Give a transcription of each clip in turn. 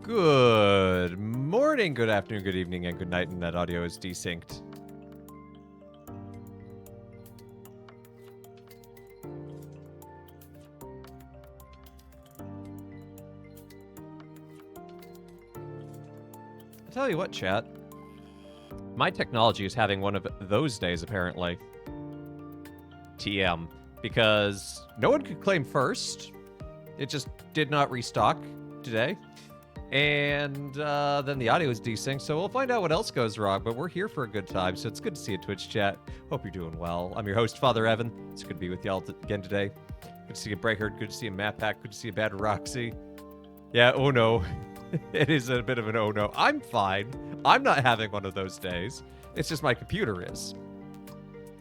Good morning, good afternoon, good evening, and good night, and that audio is desynced. I'll tell you what, chat. My technology is having one of those days, apparently. TM. Because no one could claim first. It just did not restock today. And then the audio is desynced, so we'll find out what else goes wrong, but we're here for a good time, so it's good to see you, Twitch chat. Hope you're doing well. I'm your host, Father Evan. It's good to be with y'all again today. Good to see you, Breakherd. Good to see you, Matpack. Good to see you, Bad Roxy. Yeah, oh no. It is a bit of an oh no. I'm fine. I'm not having one of those days. It's just my computer is.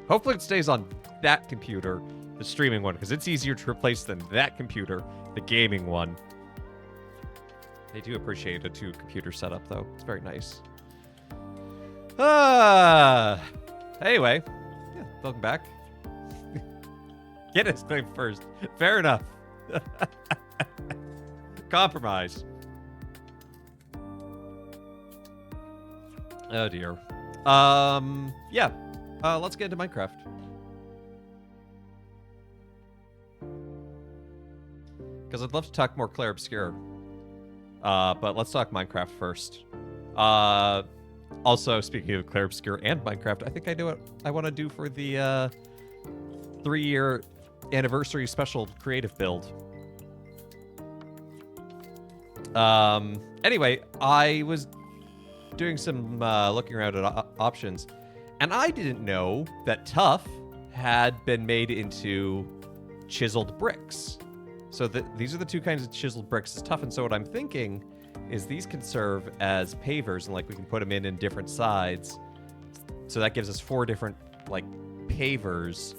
Hopefully it stays on that computer, the streaming one, because it's easier to replace than that computer, the gaming one. They do appreciate a two-computer setup, though. It's very nice. Anyway. Yeah, welcome back. Get his claim first. Fair enough. Compromise. Oh, dear. Yeah. Let's get into Minecraft. Because I'd love to talk more Clair Obscur. But let's talk Minecraft first. Also, speaking of Clair Obscur and Minecraft, I think I know what I want to do for the 3-year anniversary special creative build. Anyway, I was doing some looking around at options, and I didn't know that tuff had been made into chiseled bricks. So these are the two kinds of chiseled bricks. It's tough, and so what I'm thinking is these can serve as pavers, and like we can put them in different sides. So that gives us 4 different like pavers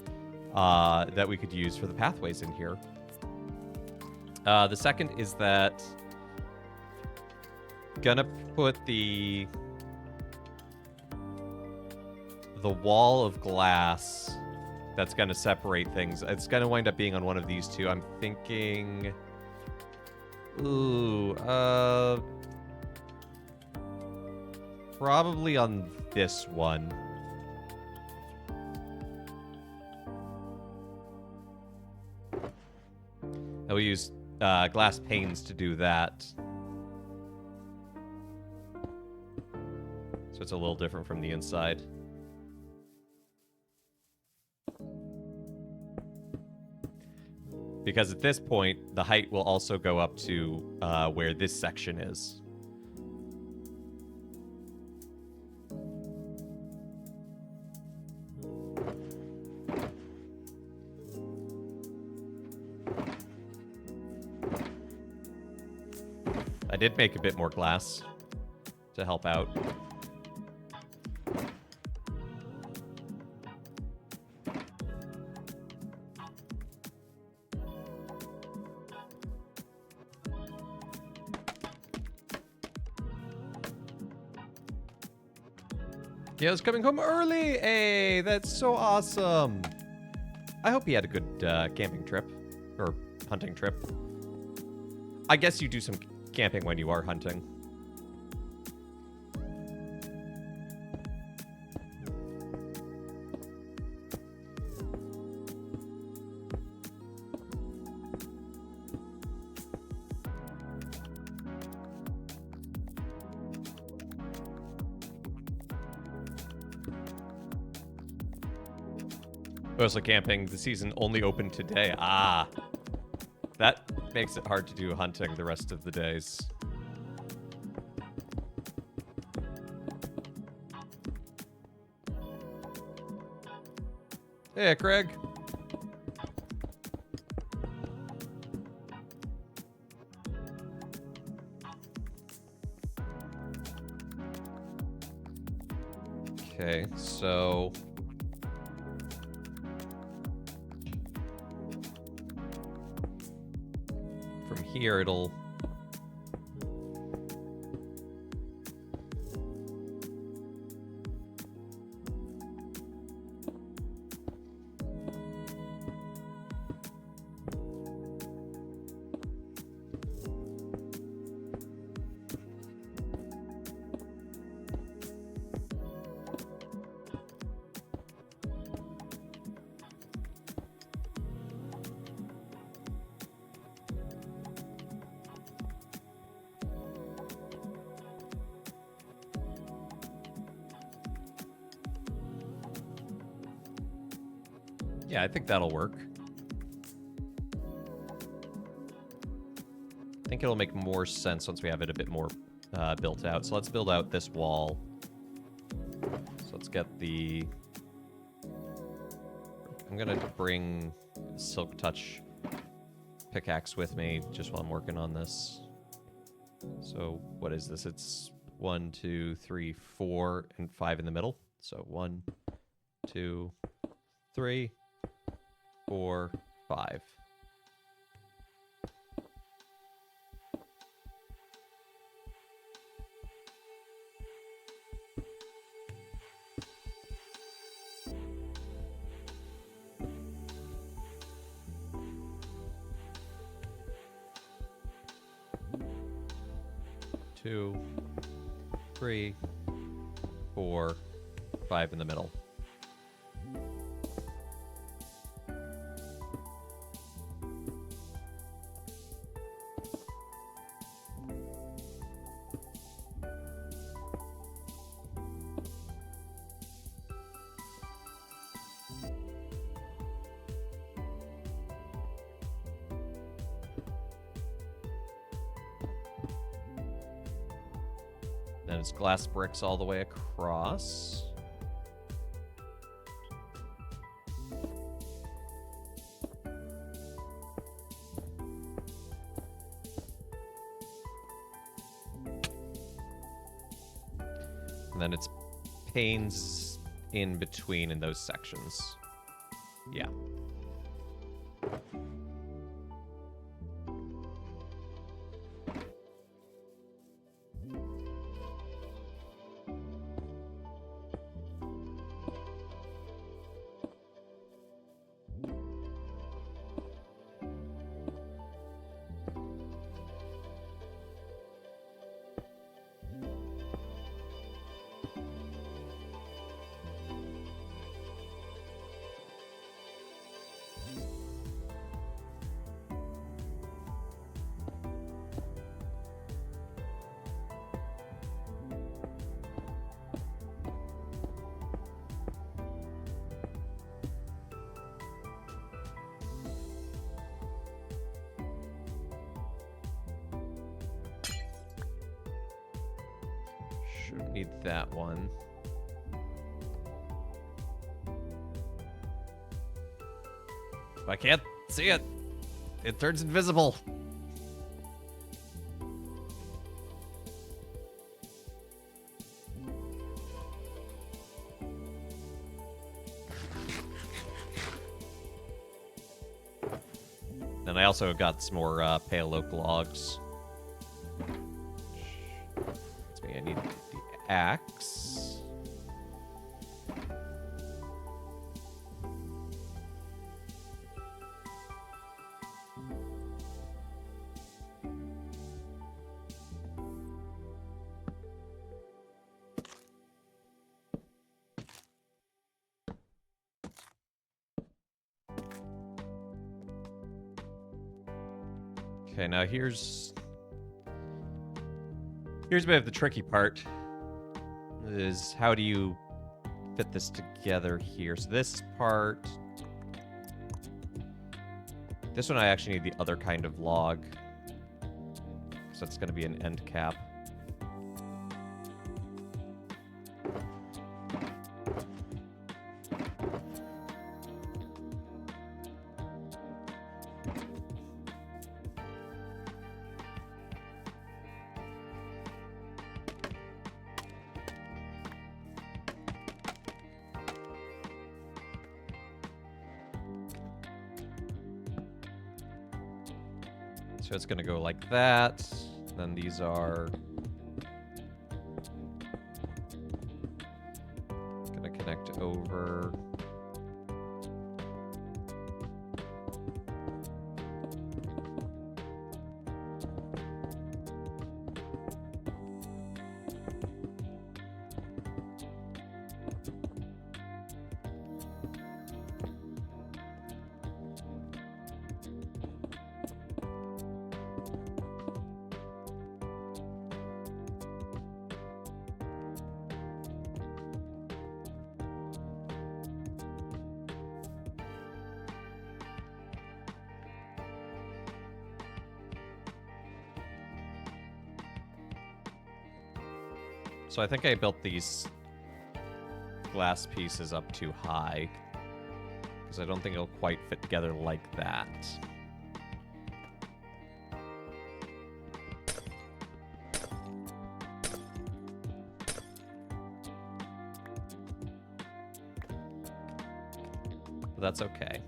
that we could use for the pathways in here. The second is that gonna put the wall of glass that's going to separate things. It's going to wind up being on one of these two. I'm thinking... Ooh, probably on this one. And we'll use glass panes to do that. So it's a little different from the inside. Because at this point, the height will also go up to where this section is. I did make a bit more glass to help out. Yeah, I was coming home early. Hey, that's so awesome. I hope you had a good camping trip or hunting trip. I guess you do some camping when you are hunting. Mostly camping. The season only opened today. Ah. That makes it hard to do hunting the rest of the days. Hey, Craig. Okay, so... from here, it'll... Yeah, I think that'll work. I think it'll make more sense once we have it a bit more built out. So let's build out this wall. So let's get the... I'm going to bring Silk Touch pickaxe with me just while I'm working on this. So what is this? It's 1, 2, 3, 4, and 5 in the middle. So 1, 2, 3, 4, 5. Two, 3, 4, 5 in the middle. Then it's glass bricks all the way across. And then it's panes in between in those sections. Yeah. Should need that one. If I can't see it, it turns invisible. And I also got some more pale oak logs. That's me. I need the axe. Okay, now here's a bit of the tricky part. Is how do you fit this together here? So this part, this one I actually need the other kind of log. So it's going to be an end cap. So it's going to go like that. Then these are going to connect over. So I think I built these glass pieces up too high, because I don't think it'll quite fit together like that. But that's okay.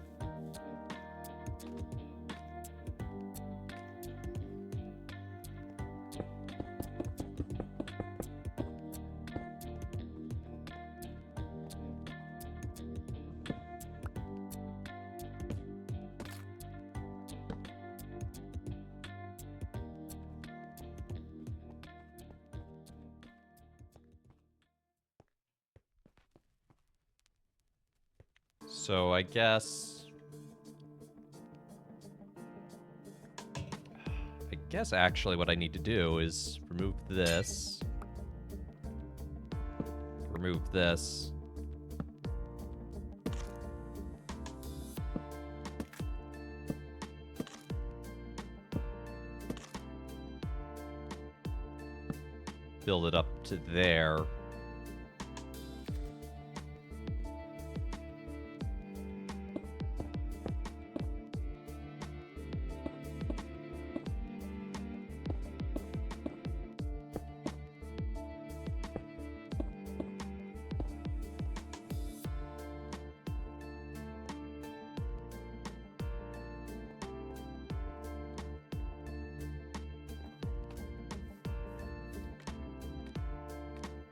So I guess actually what I need to do is remove this. Remove this. Build it up to there.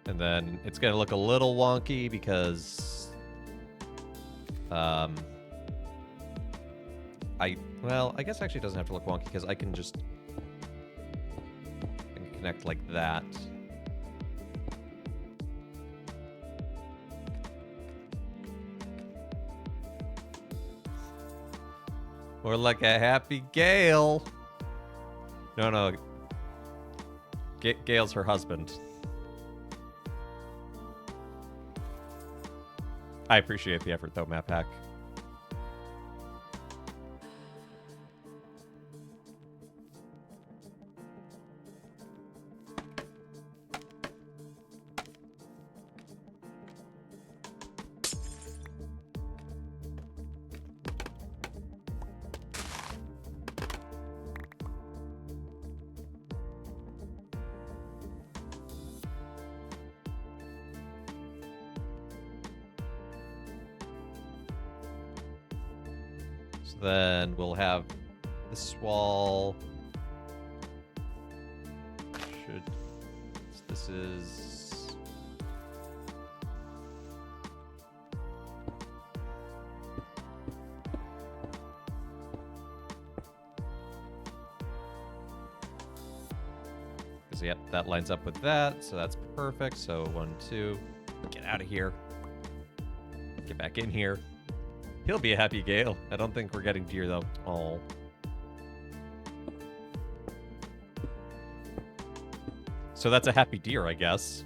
And then it's going to look a little wonky because I guess actually it doesn't have to look wonky because I can just connect like that. Or like a happy Gale. No. Gale's her husband. I appreciate the effort, though, Map Hack. Then we'll have this wall. This is... Because, yep, that lines up with that, so that's perfect. So 1, 2, get out of here. Get back in here. He'll be a happy Gale. I don't think we're getting deer, though. Oh. So that's a happy deer, I guess.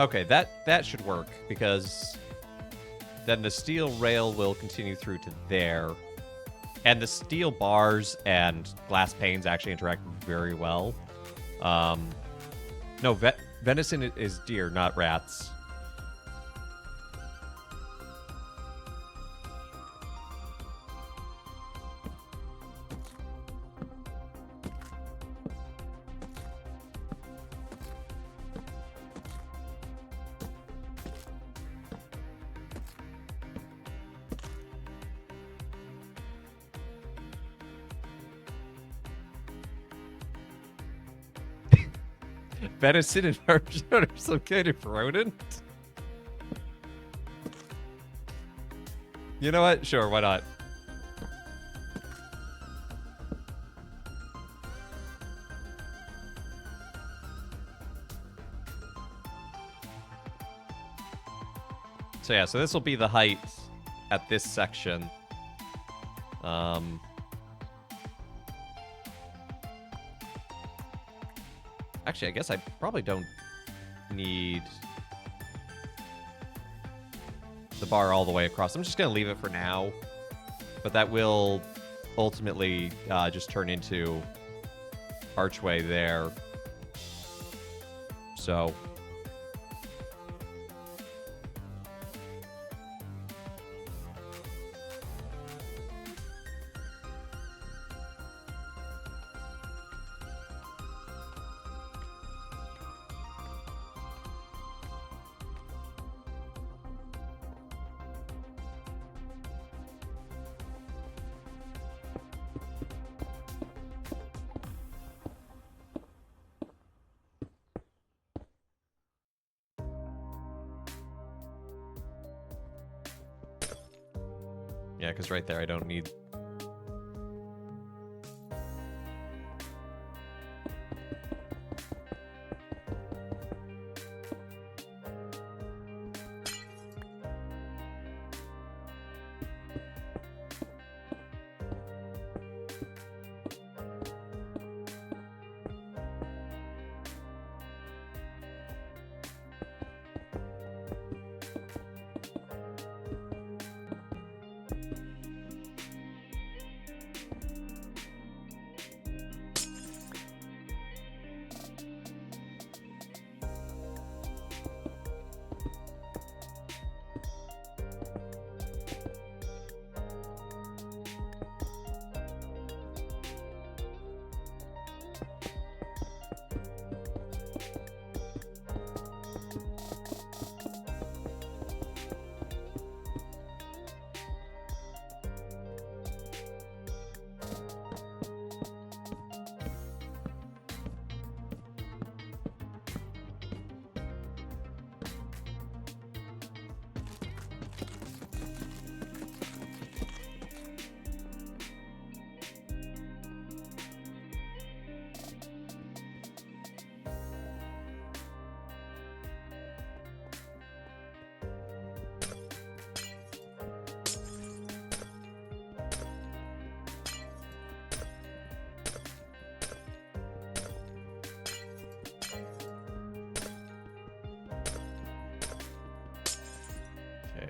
Okay, that should work, because then the steel rail will continue through to there. And the steel bars and glass panes actually interact very well. No, venison is deer, not rats. Venison and Parmesan are some kind of rodent? You know what? Sure, why not? So yeah, so this will be the height at this section. Actually, I guess I probably don't need the bar all the way across. I'm just going to leave it for now. But that will ultimately just turn into archway there. So... yeah, because right there I don't need...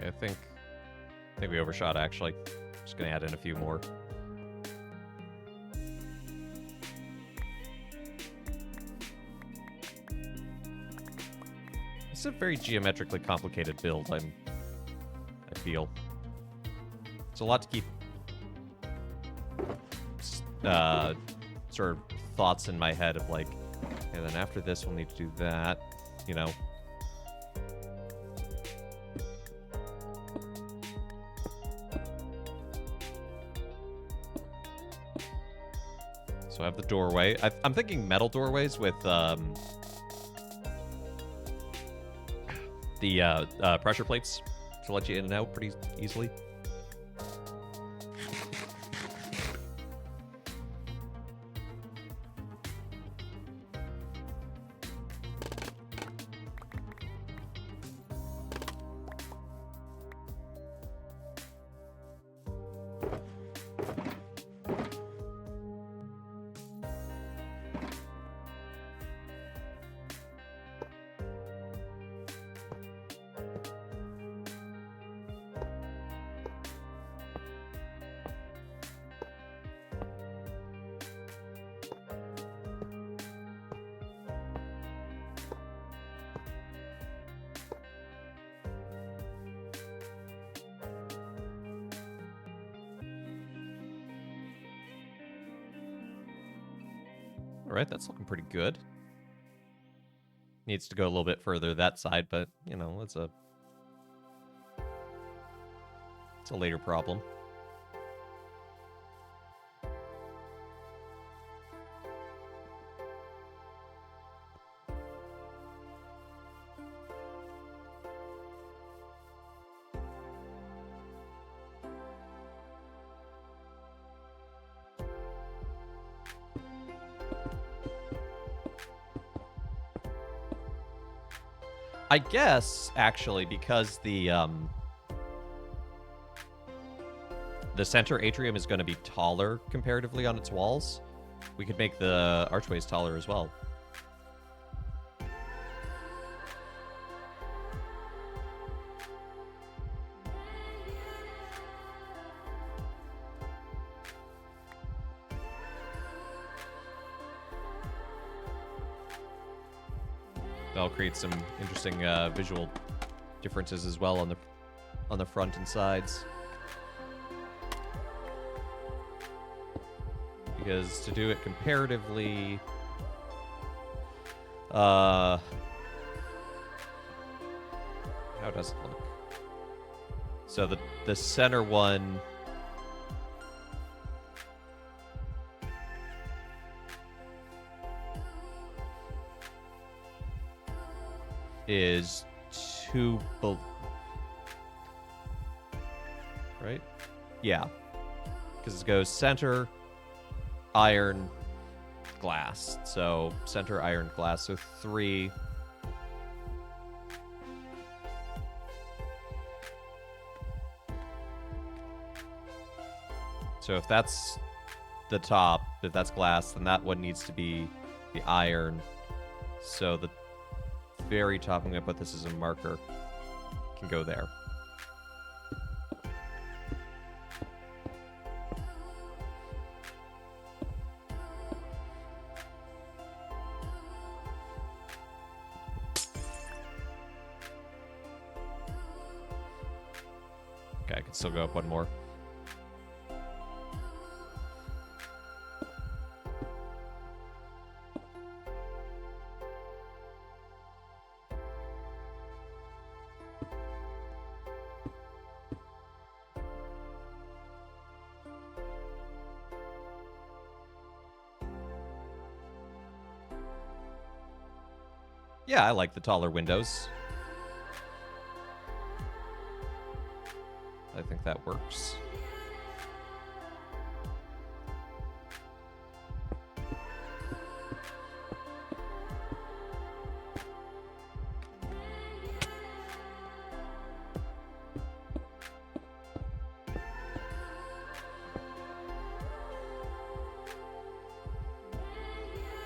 I think we overshot, actually. Just gonna add in a few more. It's a very geometrically complicated build, I feel. It's a lot to keep sort of thoughts in my head of like, and then after this we'll need to do that, you know. So I have the doorway. I'm thinking metal doorways with the pressure plates to let you in and out pretty easily. Alright, that's looking pretty good. Needs to go a little bit further that side, but, you know, it's a later problem. I guess, actually, because the center atrium is going to be taller comparatively on its walls, we could make the archways taller as well. That'll create some interesting visual differences as well on the front and sides. Because to do it comparatively, how does it look? So the center one is right? Yeah. Because it goes center, iron, glass. So center, iron, glass. So 3. So if that's the top, if that's glass, then that one needs to be the iron. So the very top, I'm going to put this as a marker, can go there. Okay, I can still go up one more. Yeah, I like the taller windows. I think that works.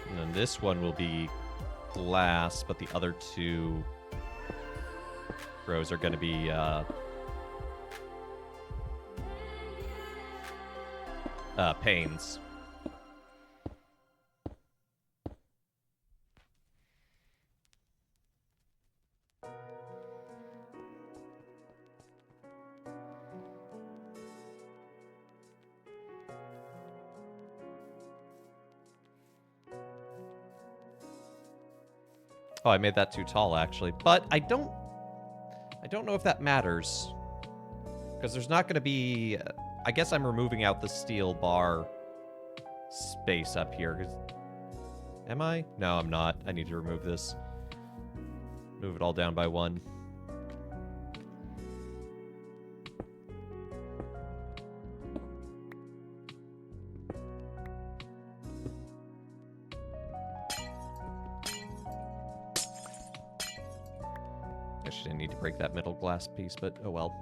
And then this one will be glass, but the other 2 rows are going to be panes. Oh, I made that too tall, actually. But I don't know if that matters. Because there's not going to be... I guess I'm removing out the steel bar space up here. Am I? No, I'm not. I need to remove this. Move it all down by 1. Actually, I need to break that middle glass piece, but oh well.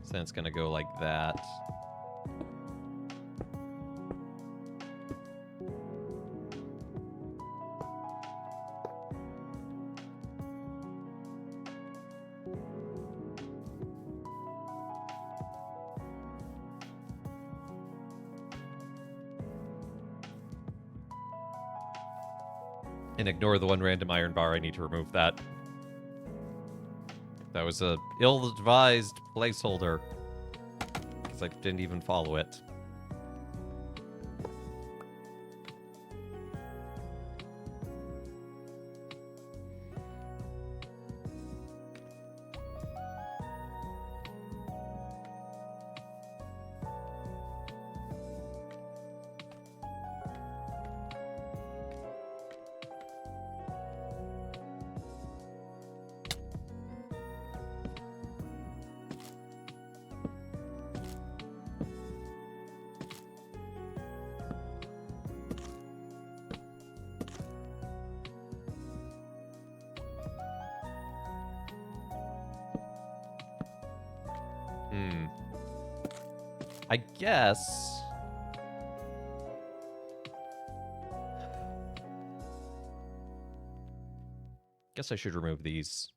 So then it's going to go like that. And ignore the 1 random iron bar. I need to remove that. That was a ill-advised placeholder. Because I didn't even follow it. I guess... Guess I should remove these.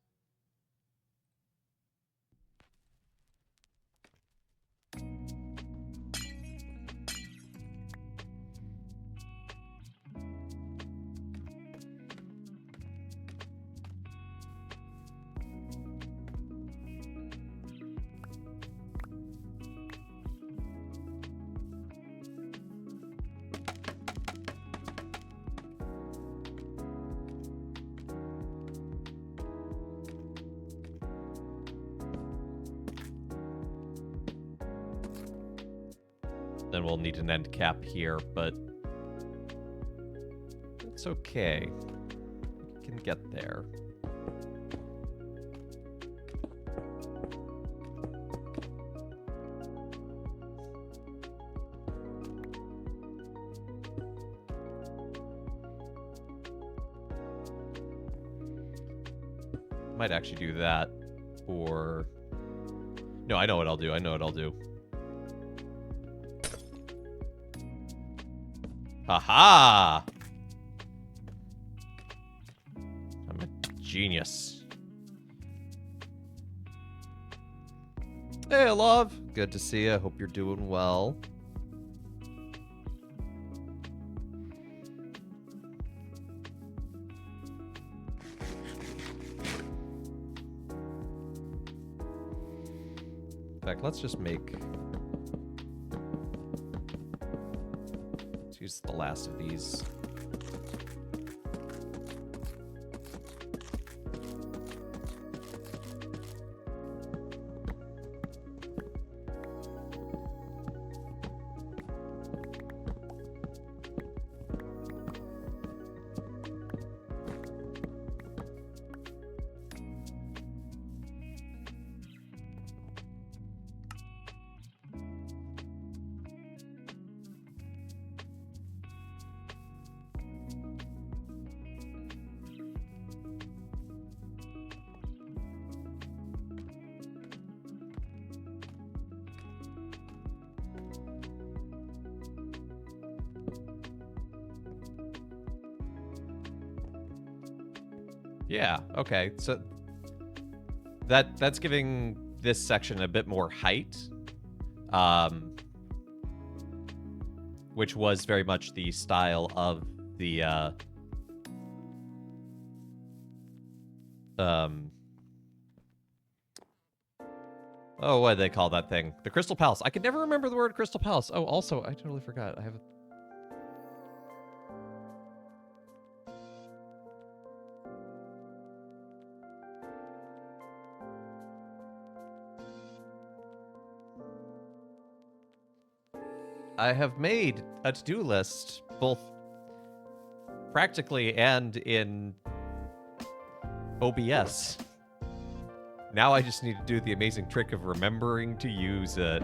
Then we'll need an end cap here, but it's okay. We can get there. Might actually do that, or... No, I know what I'll do. I know what I'll do. Haha! I'm a genius. Hey, love. Good to see you. Hope you're doing well. In fact, let's just make... Let's use the last of these. Yeah, okay. So that's giving this section a bit more height. Which was very much the style of the oh, what do they call that thing? The Crystal Palace. I could never remember the word Crystal Palace. Oh, also, I totally forgot. I have a... I have made a to-do list, both practically and in OBS. Now I just need to do the amazing trick of remembering to use it.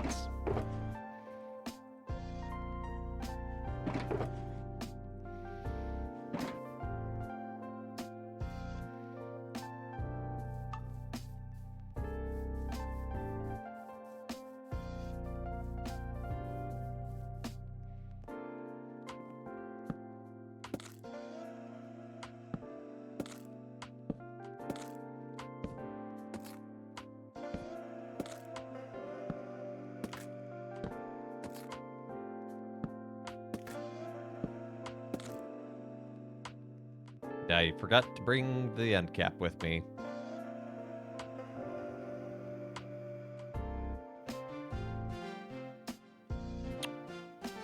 I forgot to bring the end cap with me.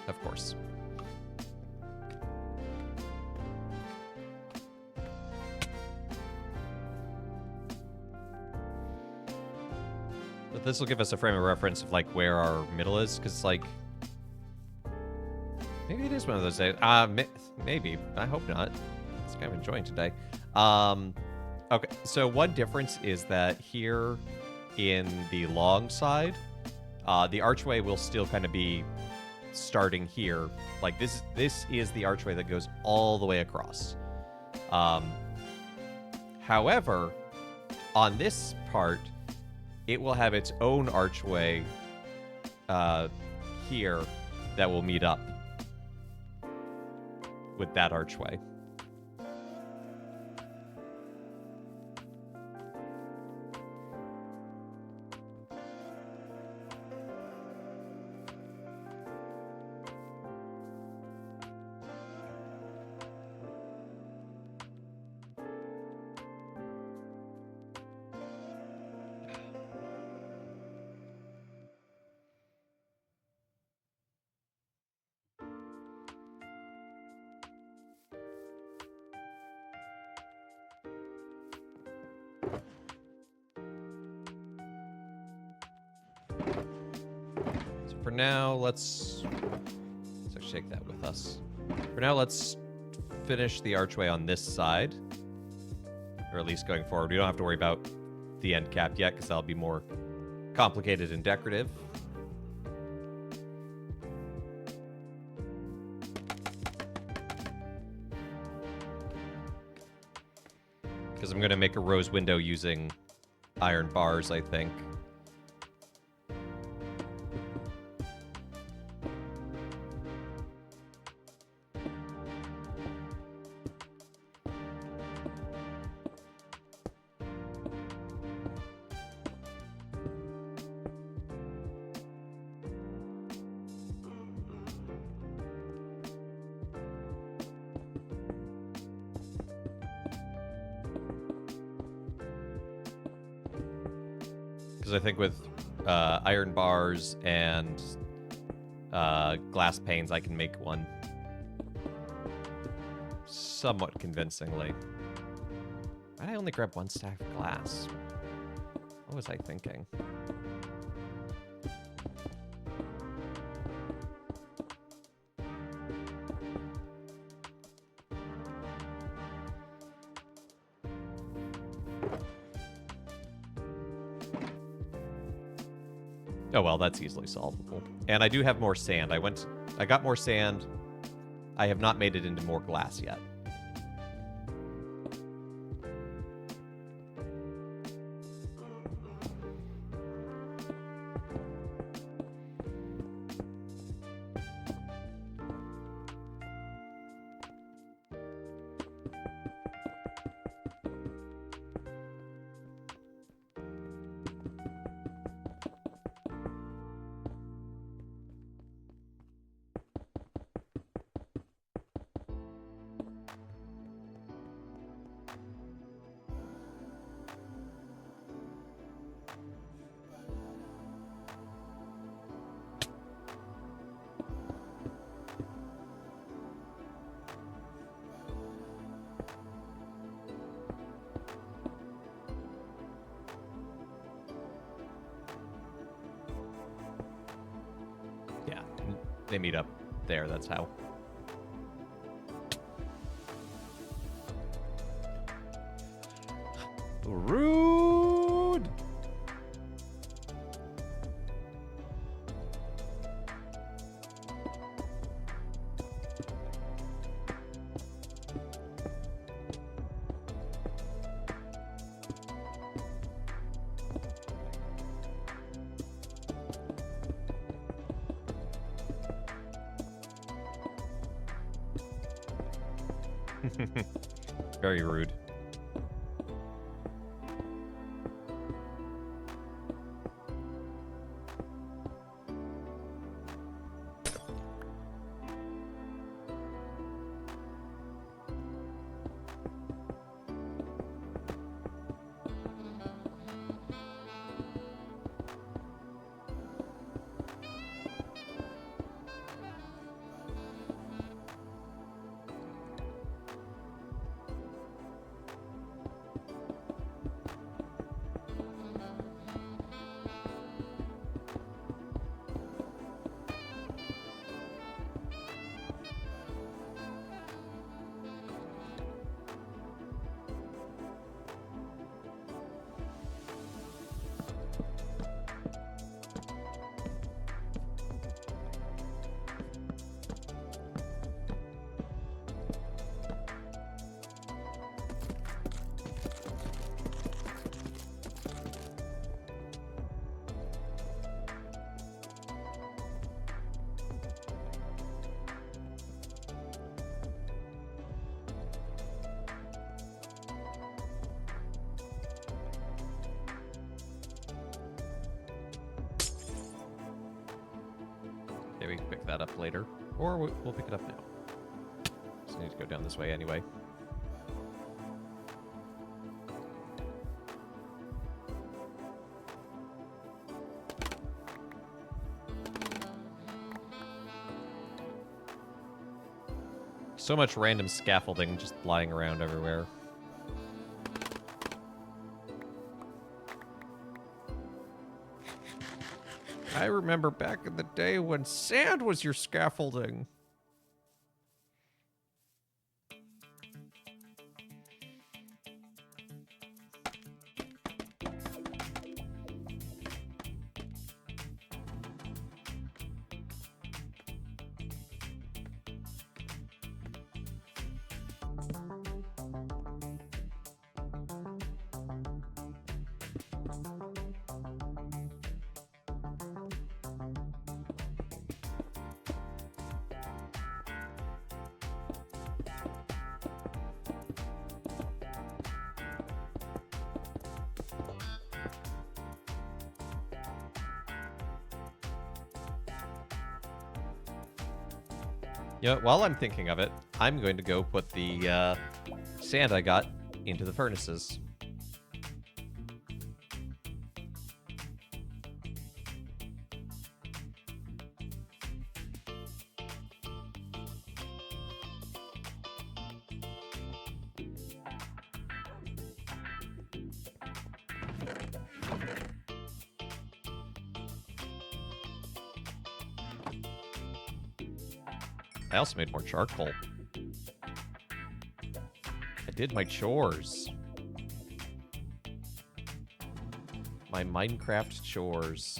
Of course. But this will give us a frame of reference of like where our middle is, because like maybe it is one of those days. Maybe. I hope not. It's kind of enjoying today. Okay, so one difference is that here in the long side, the archway will still kind of be starting here. Like this is the archway that goes all the way across. However, on this part, it will have its own archway here that will meet up with that archway. For now, let's shake that with us. For now, let's finish the archway on this side. Or at least going forward. We don't have to worry about the end cap yet, because that'll be more complicated and decorative. Because I'm going to make a rose window using iron bars, I think. Because I think with iron bars and glass panes, I can make one somewhat convincingly. Why did I only grab one stack of glass? What was I thinking? Oh well, that's easily solvable. And I do have more sand. I got more sand. I have not made it into more glass yet. They meet up there, that's how. Rude! Very rude. we can pick that up later. Or we'll pick it up now. Just need to go down this way anyway. So much random scaffolding just lying around everywhere. I remember back in the day when sand was your scaffolding. You know, while I'm thinking of it, I'm going to go put the sand I got into the furnaces. I also made more charcoal. I did my chores. My Minecraft chores.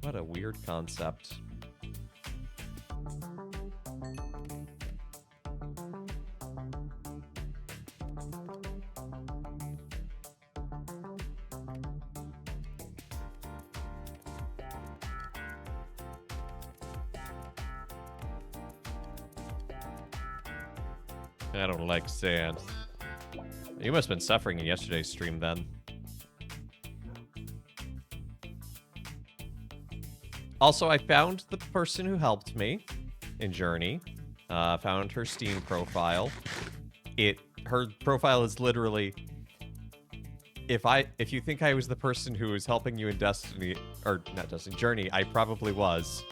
What a weird concept. I don't like sand. You must have been suffering in yesterday's stream then. Also, I found the person who helped me in Journey. Found her Steam profile. Her profile is literally, if you think I was the person who was helping you in Destiny, or not Destiny, Journey, I probably was.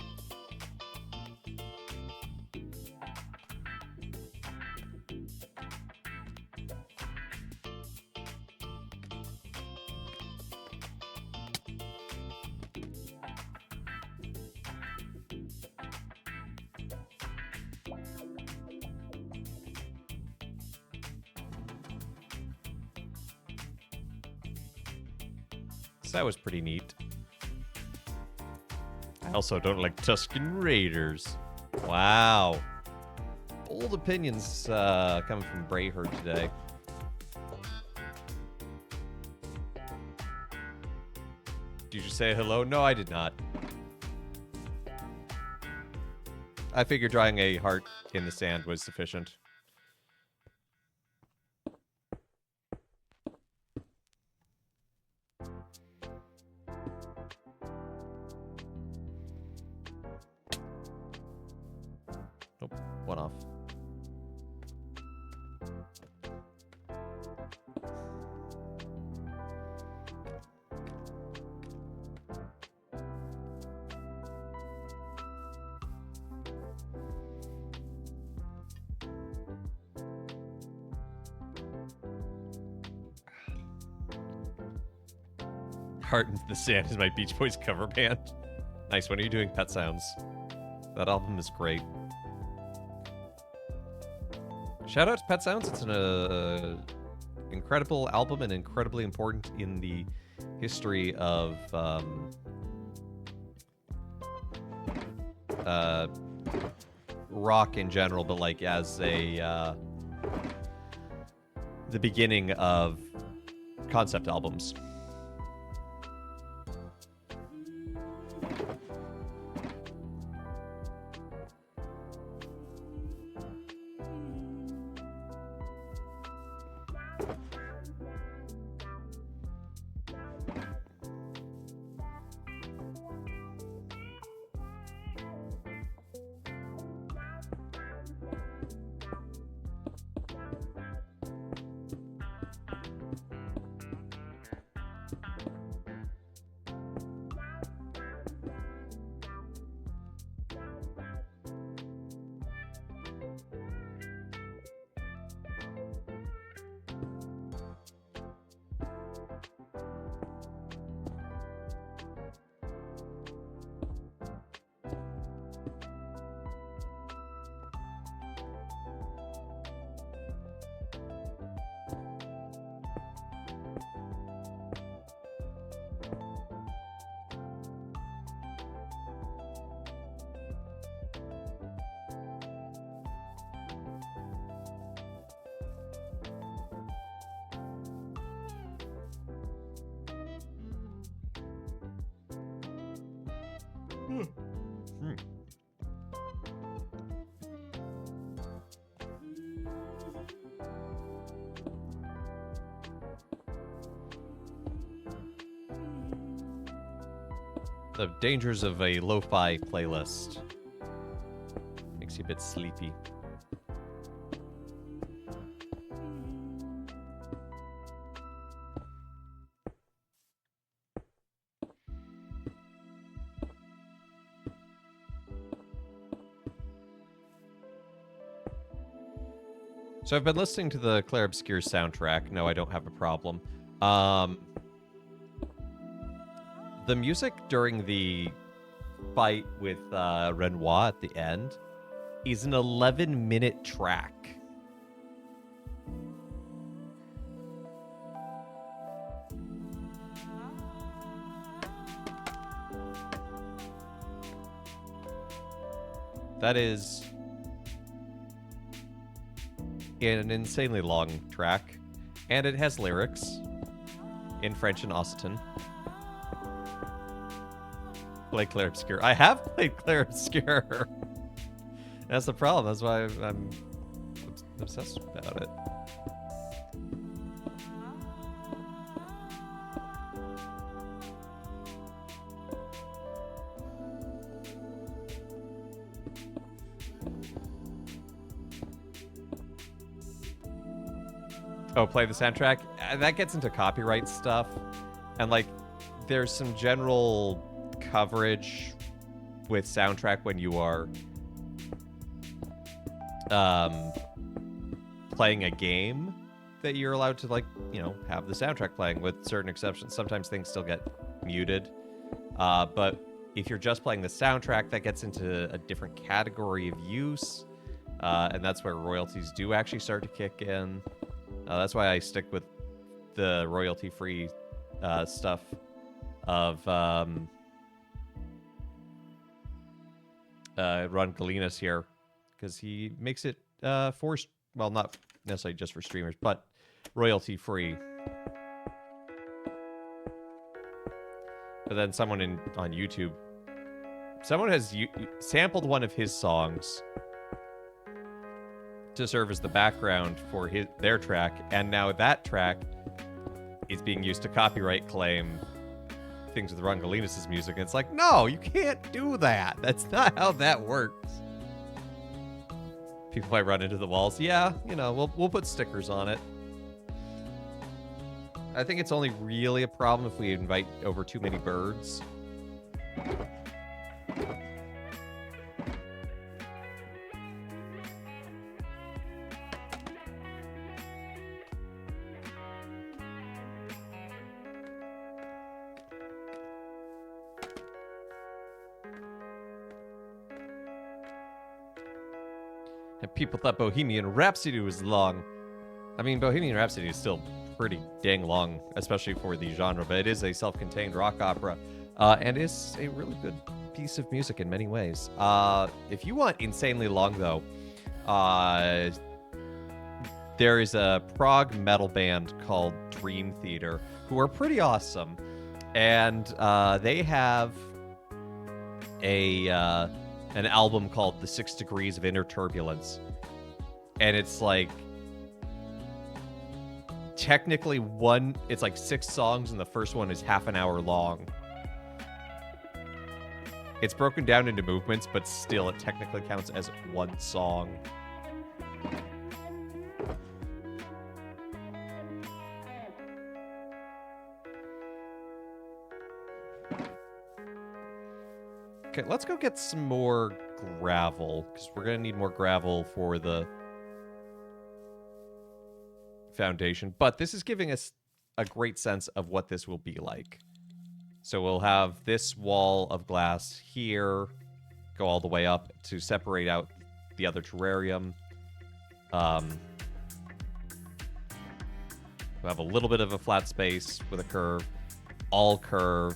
So that was pretty neat. I also don't like Tusken Raiders. Wow. Bold opinions coming from Brayherd today. Did you say hello? No, I did not. I figured drawing a heart in the sand was sufficient. Nope, one off. Heart into the Sand is my Beach Boys cover band. Nice. When are you doing Pet Sounds? That album is great. Shout out to Pet Sounds. It's an incredible album and incredibly important in the history of rock in general, but like as a the beginning of concept albums. Hmm. The dangers of a lo-fi playlist. Makes you a bit sleepy. So I've been listening to the Clair Obscur soundtrack. No, I don't have a problem. The music during the fight with Renoir at the end is an 11-minute track. That is an insanely long track, and it has lyrics in French and Occitan. Play Clair Obscur. I have played Clair Obscur. That's the problem. That's why I'm obsessed about it. Oh, play the soundtrack? That gets into copyright stuff. And, like, there's some general coverage with soundtrack when you are playing a game that you're allowed to, like, you know, have the soundtrack playing with certain exceptions. Sometimes things still get muted. But if you're just playing the soundtrack, that gets into a different category of use. And that's where royalties do actually start to kick in. That's why I stick with the royalty-free stuff of Ron Galinas here, because he makes it for, well, not necessarily just for streamers, but royalty-free. But then someone on YouTube, someone has sampled one of his songs to serve as the background for their track, and now that track is being used to copyright claim things with Ron Galinas' music. And it's like, no, you can't do that. That's not how that works. People might run into the walls. Yeah, you know, we'll put stickers on it. I think it's only really a problem if we invite over too many birds. And people thought Bohemian Rhapsody was long. I mean, Bohemian Rhapsody is still pretty dang long, especially for the genre, but it is a self-contained rock opera, and is a really good piece of music in many ways. If you want insanely long, though, there is a prog metal band called Dream Theater, who are pretty awesome, and they have an album called The 6 Degrees of Inner Turbulence. And it's like technically it's like 6 songs, and the first one is half an hour long. It's broken down into movements, but still it technically counts as one song. Okay, let's go get some more gravel, because we're going to need more gravel for the foundation. But this is giving us a great sense of what this will be like. So we'll have this wall of glass here, go all the way up to separate out the other terrarium. We'll have a little bit of a flat space with a curve, all curve,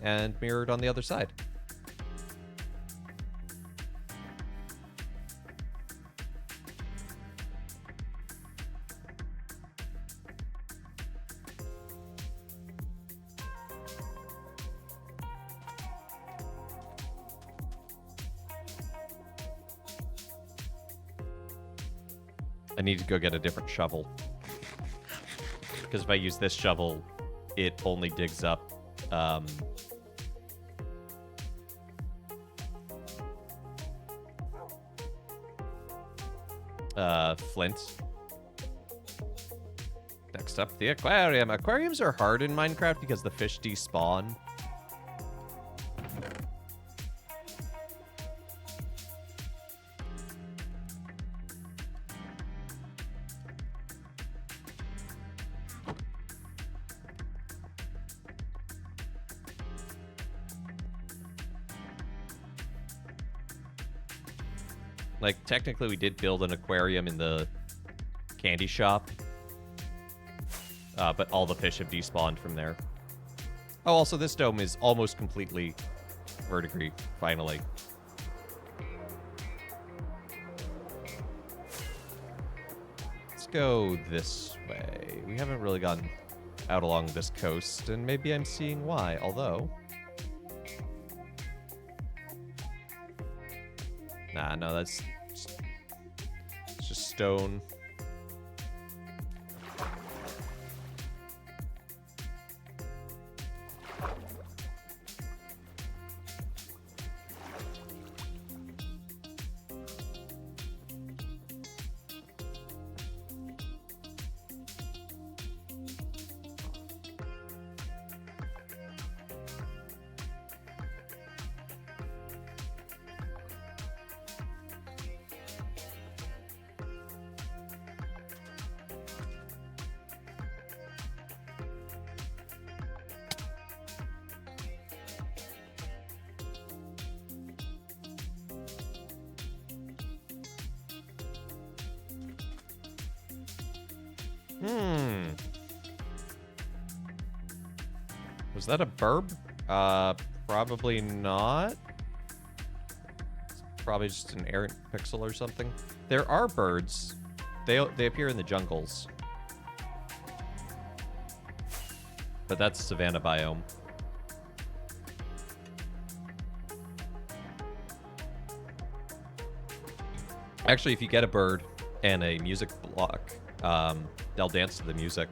and mirrored on the other side. I need to go get a different shovel. Because if I use this shovel, it only digs up flint. Next up, the aquarium. Aquariums are hard in Minecraft because the fish despawn. Like, technically we did build an aquarium in the candy shop. But all the fish have despawned from there. Oh, also this dome is almost completely verdigris, finally. Let's go this way. We haven't really gone out along this coast, and maybe I'm seeing why, although... Nah, no, that's... It's just stone. Was that a burb? Probably not. It's probably just an errant pixel or something. There are birds. They appear in the jungles. But that's savanna biome. Actually, if you get a bird and a music block, they'll dance to the music.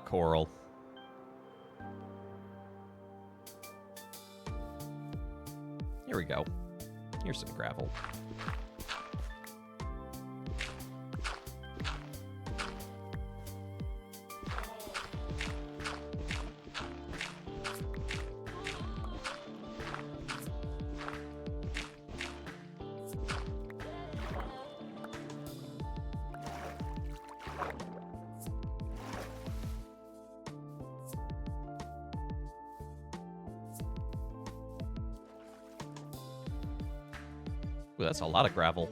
Coral. Here we go. Here's some gravel. Ooh, that's a lot of gravel.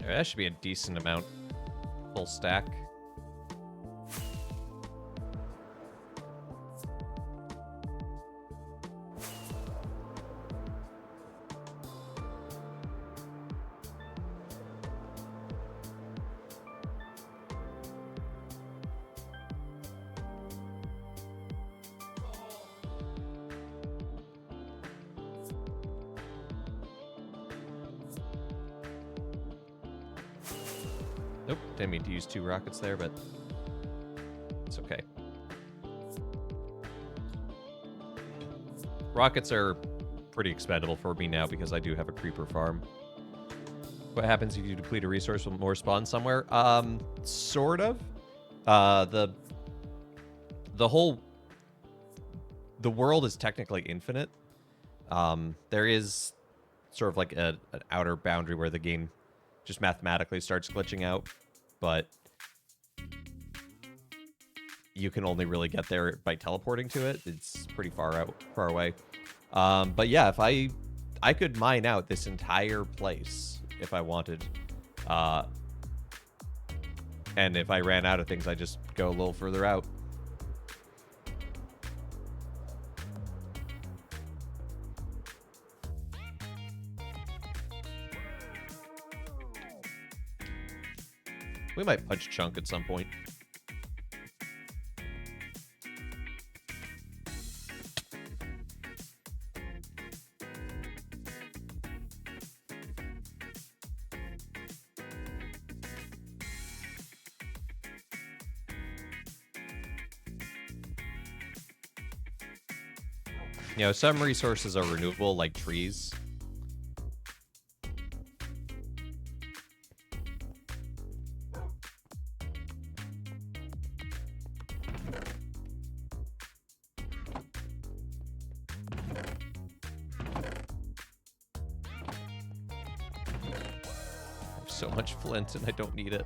That should be a decent amount. Full stack. Nope, didn't mean to use 2 rockets there, but it's okay. Rockets are pretty expendable for me now because I do have a creeper farm. What happens if you deplete a resource when more spawn somewhere? Sort of. The world is technically infinite. There is sort of like an outer boundary where the game just mathematically starts glitching out, but you can only really get there by teleporting to it. It's pretty far away. But yeah, if I could mine out this entire place if I wanted, and if I ran out of things, I just go a little further out. We might punch Chunk at some point. You know, some resources are renewable, like trees. So much flint and I don't need it.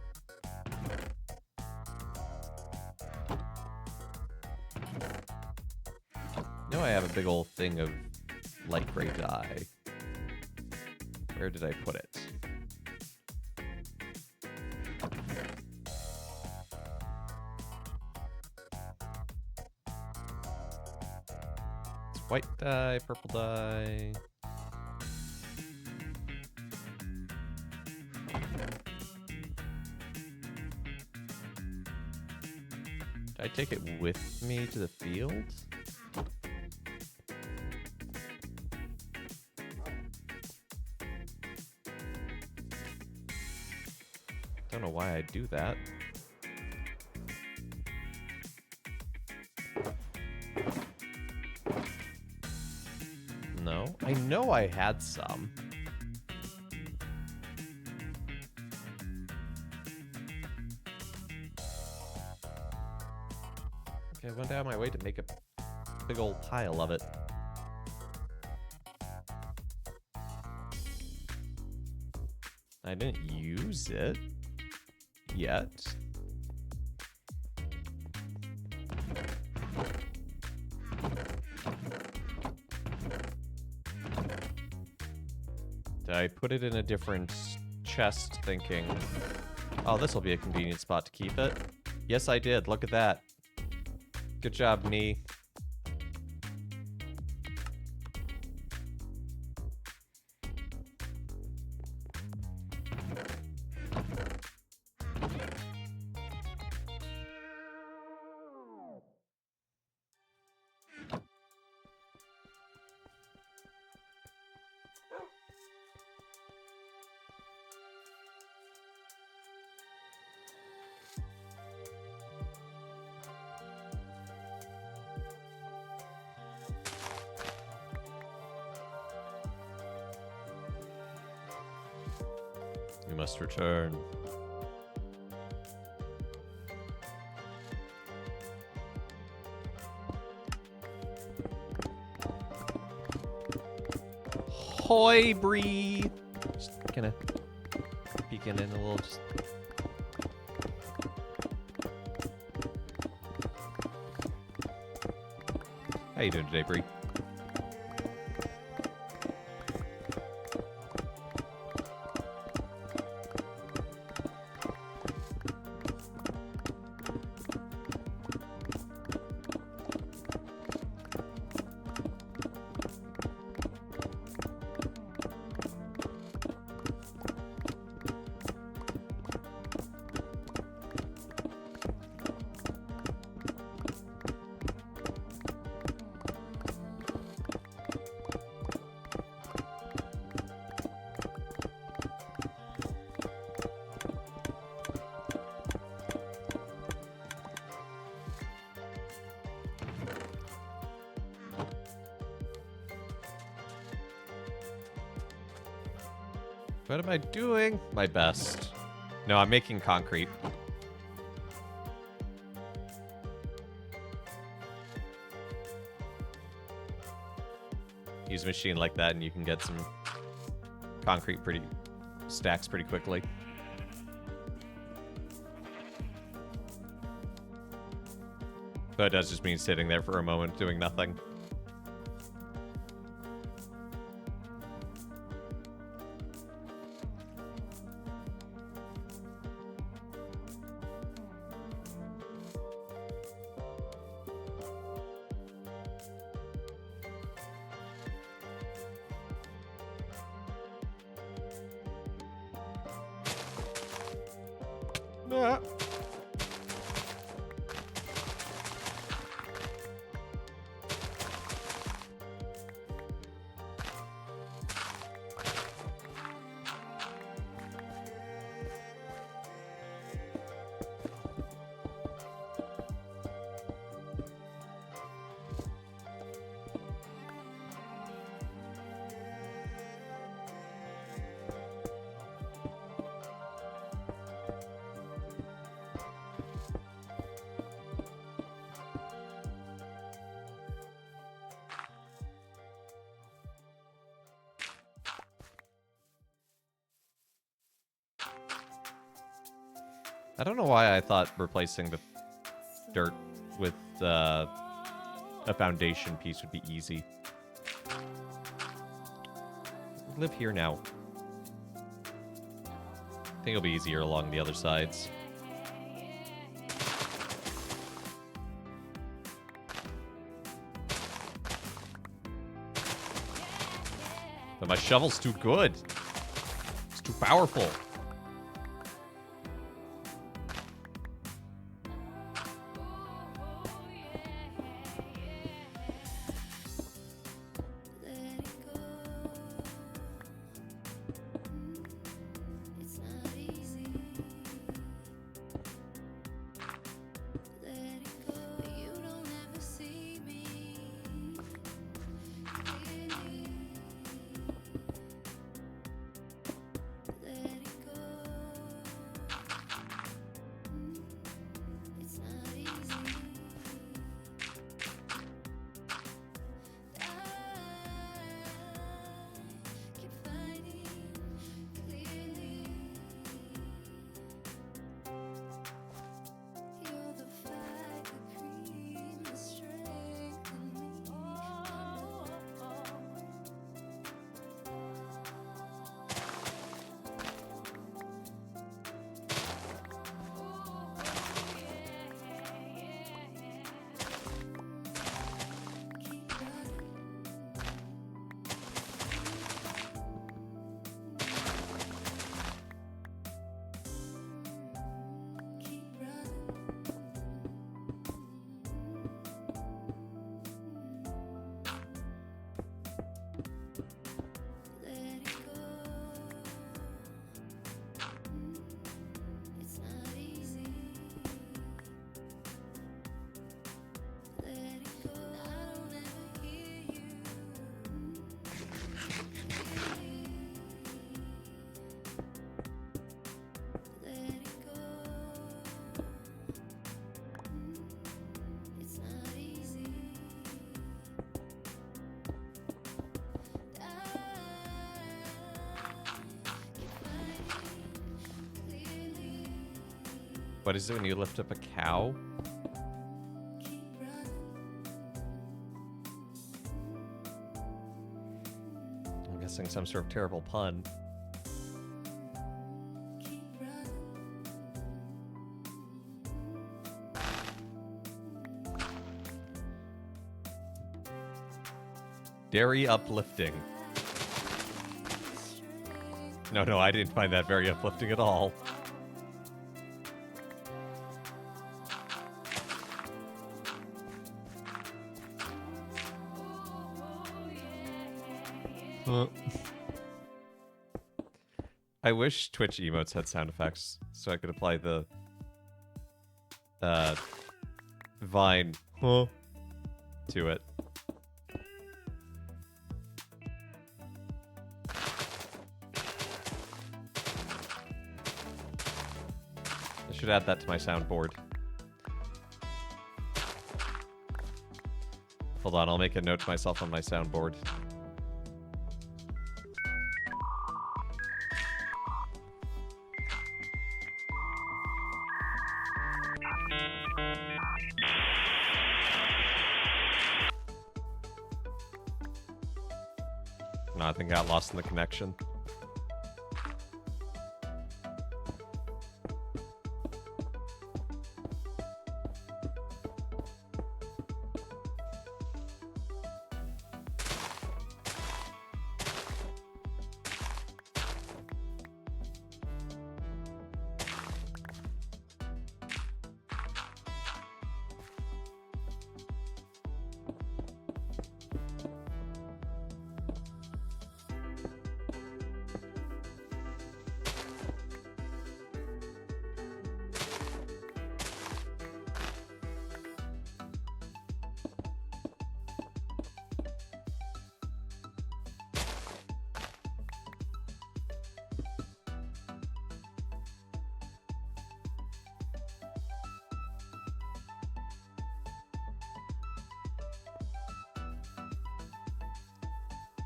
No, I have a big old thing of light gray dye. Where did I put it? It's white dye, purple dye. I take it with me to the field? Don't know why I do that. No, I know I had some. I went out of my way to make a big old pile of it. I didn't use it yet. Did I put it in a different chest thinking, oh, this will be a convenient spot to keep it? Yes, I did. Look at that. Good job, me. You must return. Hoi, Bree! Just kind of peeking in a little. Just... How you doing today, Bree? What am I doing? My best. No, I'm making concrete. Use a machine like that and you can get some concrete stacks pretty quickly. But it does just mean sitting there for a moment doing nothing. Ah. I don't know why I thought replacing the dirt with a foundation piece would be easy. Live here now. I think it'll be easier along the other sides. But my shovel's too good. It's too powerful. What is it when you lift up a cow? I'm guessing some sort of terrible pun. Dairy uplifting. No, I didn't find that very uplifting at all. I wish Twitch emotes had sound effects so I could apply the Vine to it. Should add that to my soundboard. Hold on, I'll make a note to myself on my soundboard. No, I think I got lost in the connection.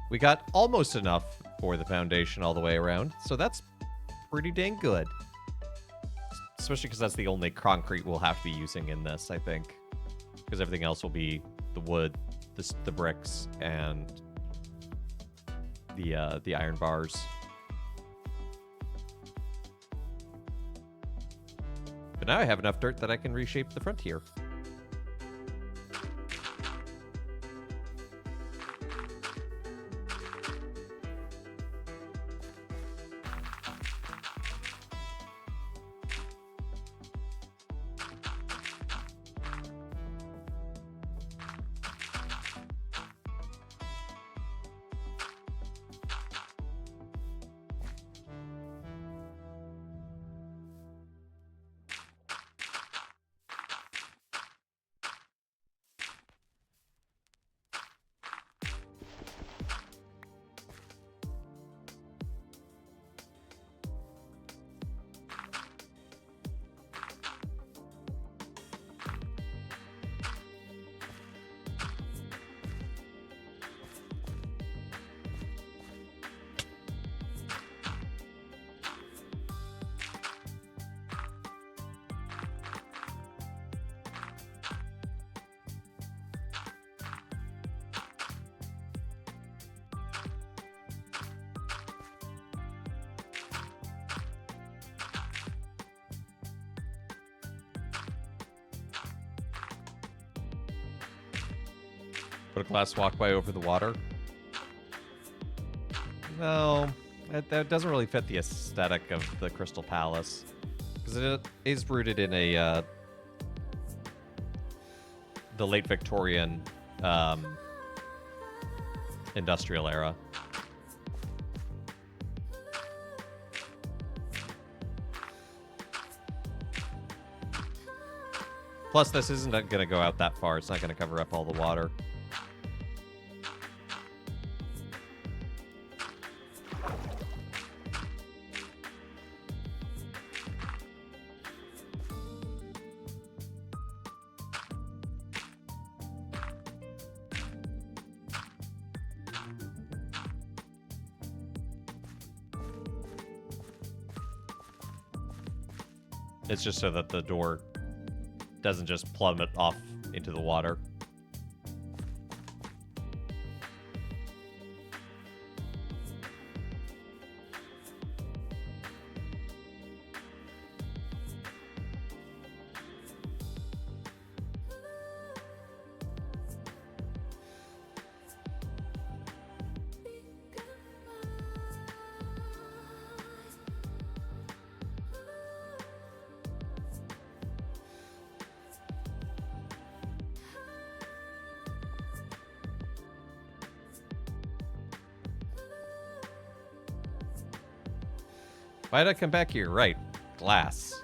We got almost enough for the foundation all the way around, so that's pretty dang good. Especially because that's the only concrete we'll have to be using in this, I think. Because everything else will be the wood, the bricks, and the iron bars. But now I have enough dirt that I can reshape the front here. Put a glass walkway over the water. No, that doesn't really fit the aesthetic of the Crystal Palace. Because it is rooted in a the late Victorian industrial era. Plus, this isn't going to go out that far. It's not going to cover up all the water. It's just so that the door doesn't just plummet off into the water. Why'd I come back here? Right. Glass.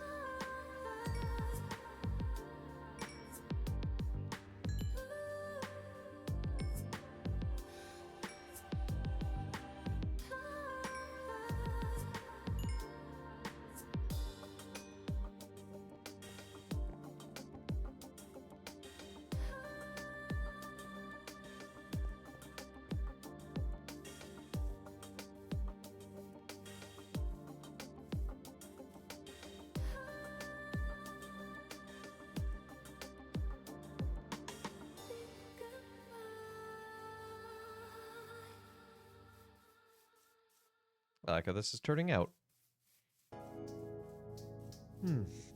I like how this is turning out.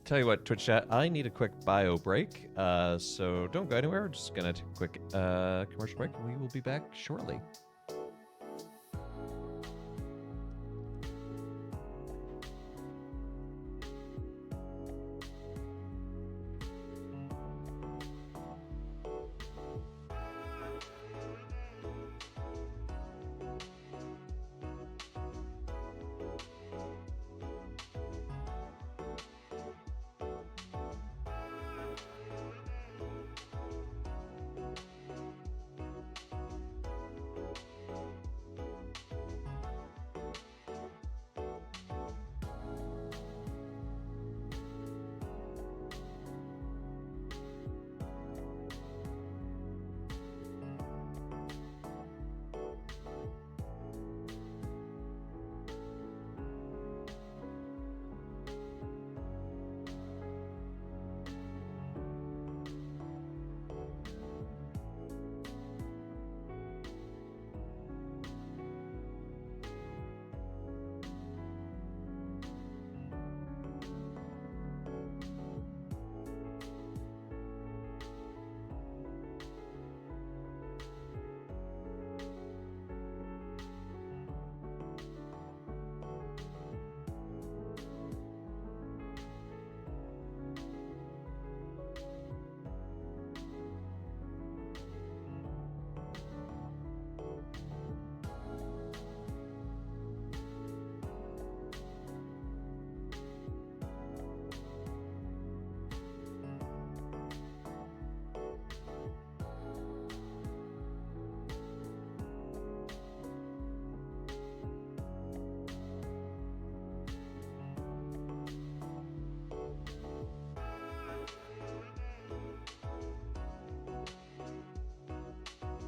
Tell you what, Twitch chat, I need a quick bio break, so don't go anywhere. We're just gonna take a quick commercial break, and we will be back shortly.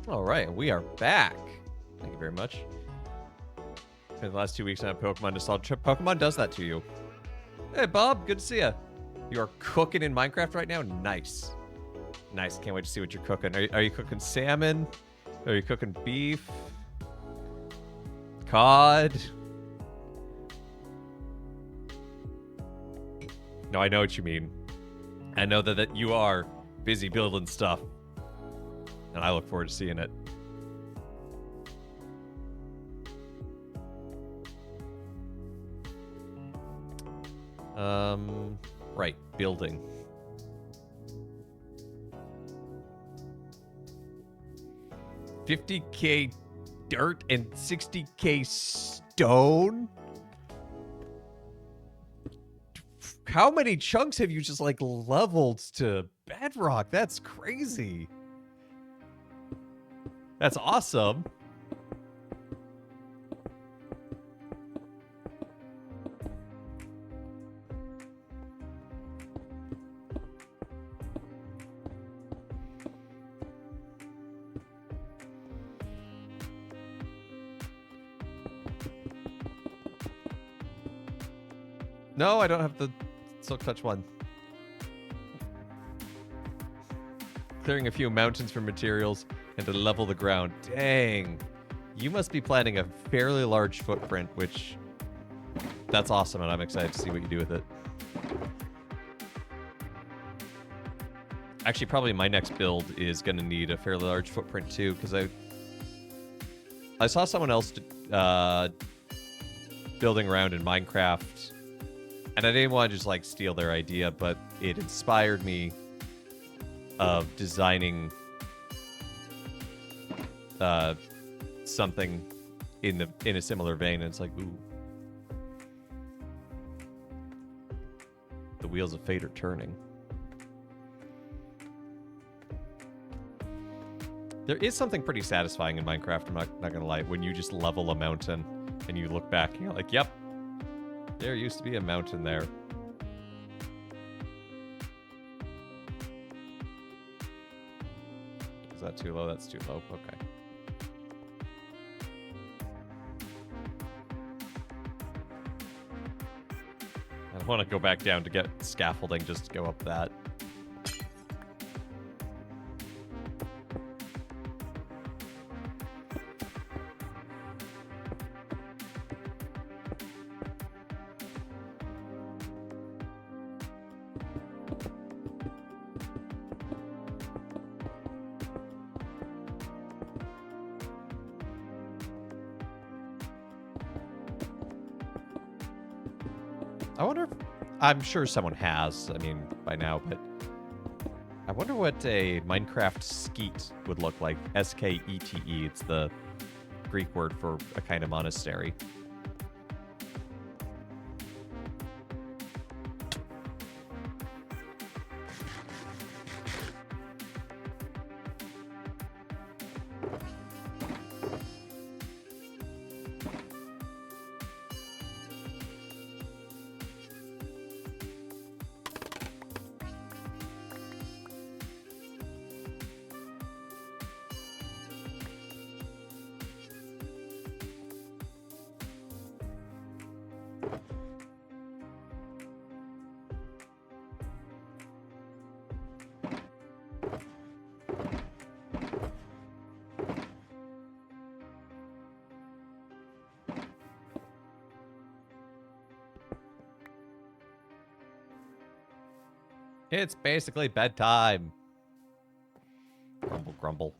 All right, we are back. Thank you very much. In the last 2 weeks, I have Pokemon nostalgia. Pokemon does that to you. Hey, Bob, good to see you. You are cooking in Minecraft right now? Nice. Nice, can't wait to see what you're cooking. Are you cooking salmon? Are you cooking beef? Cod? No, I know what you mean. I know that you are busy building stuff. And I look forward to seeing it. Right, building. $50K dirt and $60K stone? How many chunks have you just like leveled to bedrock? That's crazy. That's awesome. No, I don't have the Silk Touch one. Clearing a few mountains for materials and to level the ground. Dang. You must be planning a fairly large footprint, which that's awesome, and I'm excited to see what you do with it. Actually, probably my next build is going to need a fairly large footprint too, because I saw someone else building around in Minecraft, and I didn't want to just like steal their idea, but it inspired me of designing something in a similar vein, and it's like, ooh, the wheels of fate are turning. There is something pretty satisfying in Minecraft, I'm not gonna lie, when you just level a mountain and you look back and you're like, yep, there used to be a mountain there. Is that too low? That's too low. Okay. I want to go back down to get scaffolding just to go up that. I wonder if... I'm sure someone has, I mean, by now, but... I wonder what a Minecraft skeet would look like. S-K-E-T-E. It's the Greek word for a kind of monastery. It's basically bedtime. Grumble, grumble.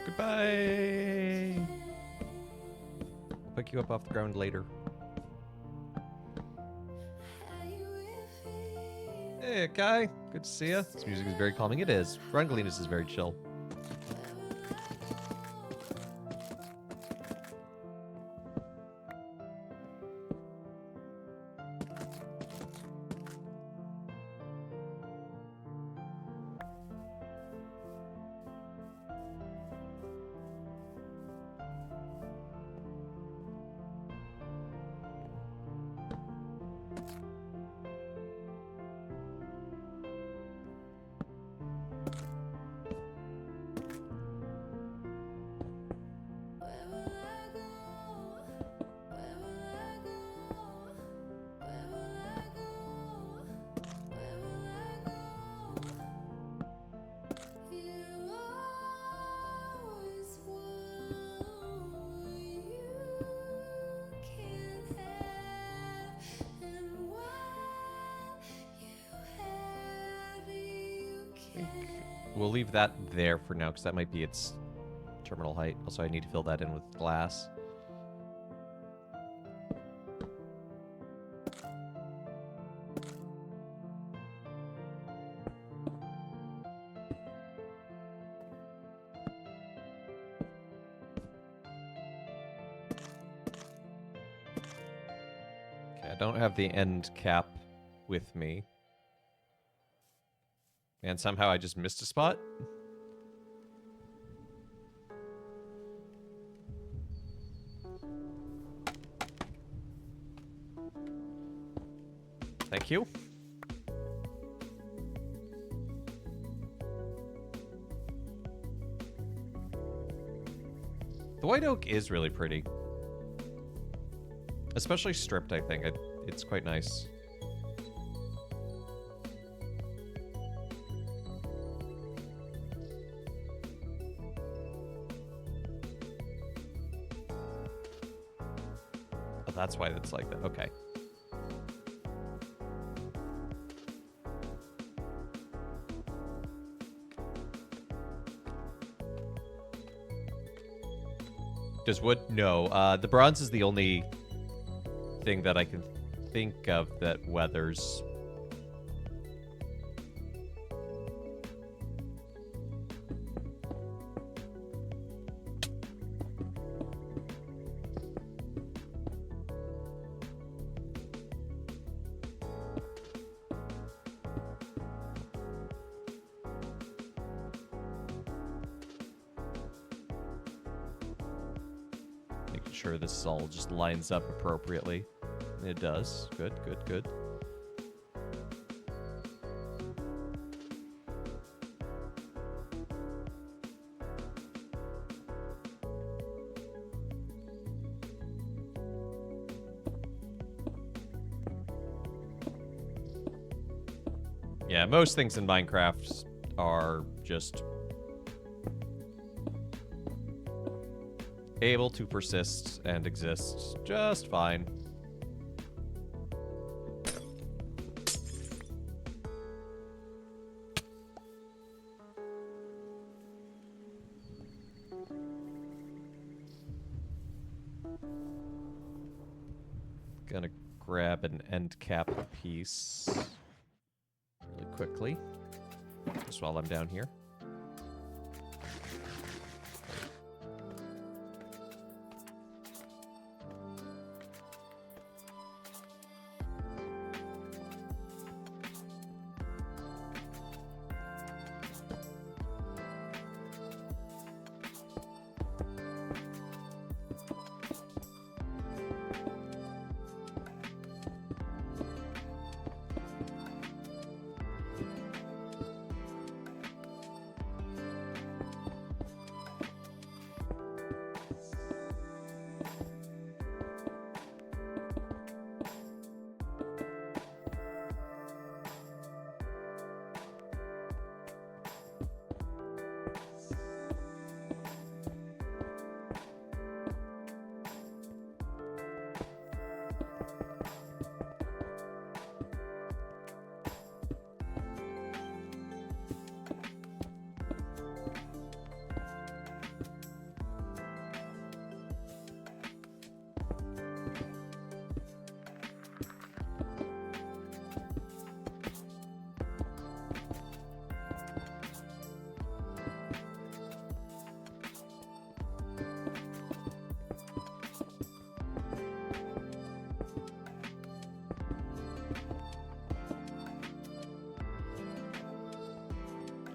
Goodbye. Pick you up off the ground later. Hey, Kai. Good to see you. This music is very calming. It is. Rungalinas is very chill. We'll leave that there for now, because that might be its terminal height. Also, I need to fill that in with glass. Okay, I don't have the end cap with me. And somehow I just missed a spot. Thank you. The white oak is really pretty. Especially stripped, I think. It's quite nice. That's why it's like that. Okay. Does wood? No. The bronze is the only thing that I can think of that weathers. Sure this all just lines up appropriately. It does. Good, good, good. Yeah, most things in Minecraft are just able to persist and exist just fine. Gonna grab an end cap piece really quickly, just while I'm down here.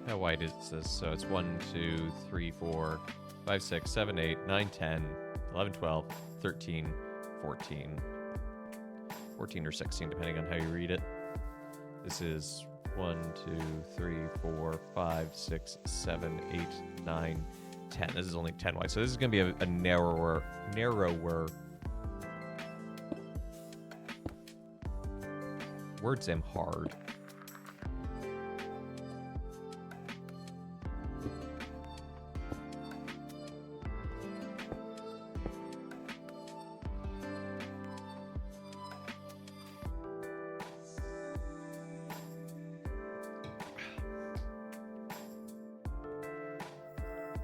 How wide is this? So it's 1, 2, 3, 4, 5, 6, 7, 8, 9, 10, 11, 12, 13, 14. 14 or 16, depending on how you read it. This is 1, 2, 3, 4, 5, 6, 7, 8, 9, 10. This is only 10 wide. So this is going to be a narrower. Words am hard.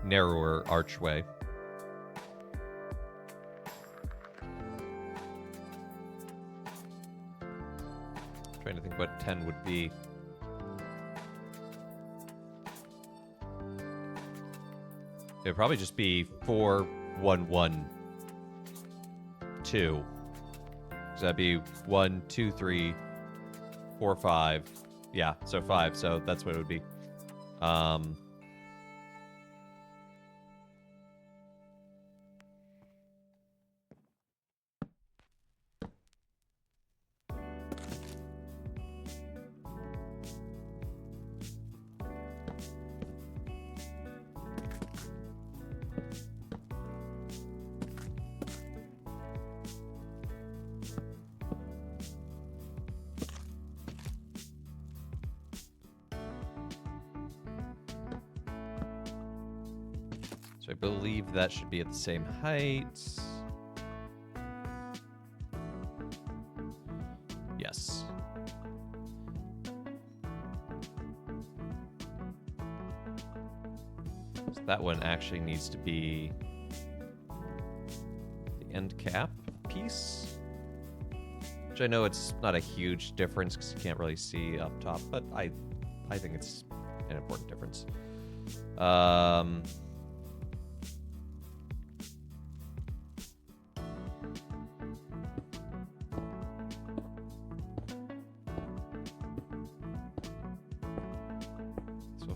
Narrower archway. Trying to think what 10 would be. It would probably just be 4, 1, 1, 2. So that'd be 1, 2, 3, 4, 5. Yeah, so 5. So that's what it would be. So I believe that should be at the same height. Yes. So that one actually needs to be end cap piece. Which I know it's not a huge difference because you can't really see up top, but I think it's an important difference. So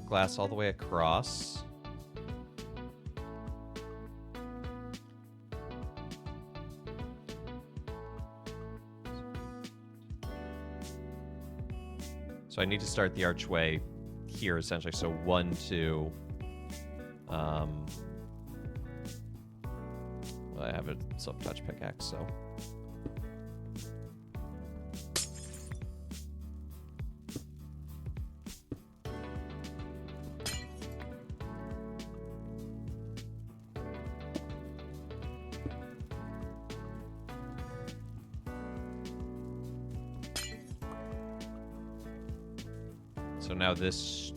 glass all the way across. So I need to start the archway here, essentially. So 1, 2. Well, I have a self-touch pickaxe, so. So now this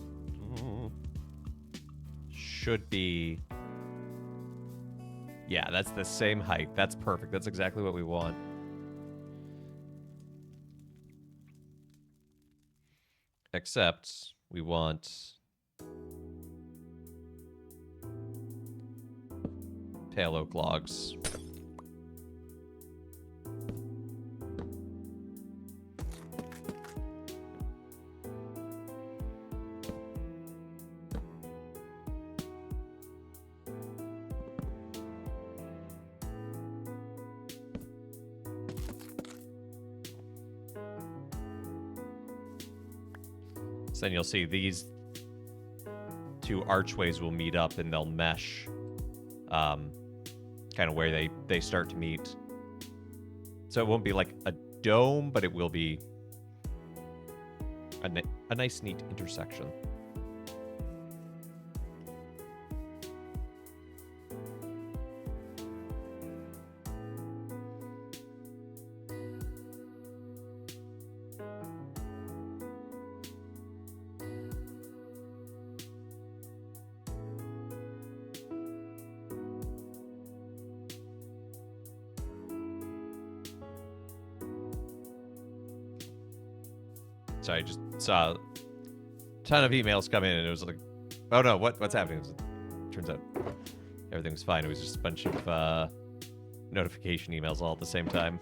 should be... Yeah, that's the same height. That's perfect. That's exactly what we want. Except we want pale oak logs. Then you'll see these two archways will meet up and they'll mesh kind of where they start to meet. So it won't be like a dome, but it will be a nice, neat intersection. So I just saw a ton of emails come in, and it was like, oh no, what's happening? Turns out everything was fine. It was just a bunch of notification emails all at the same time.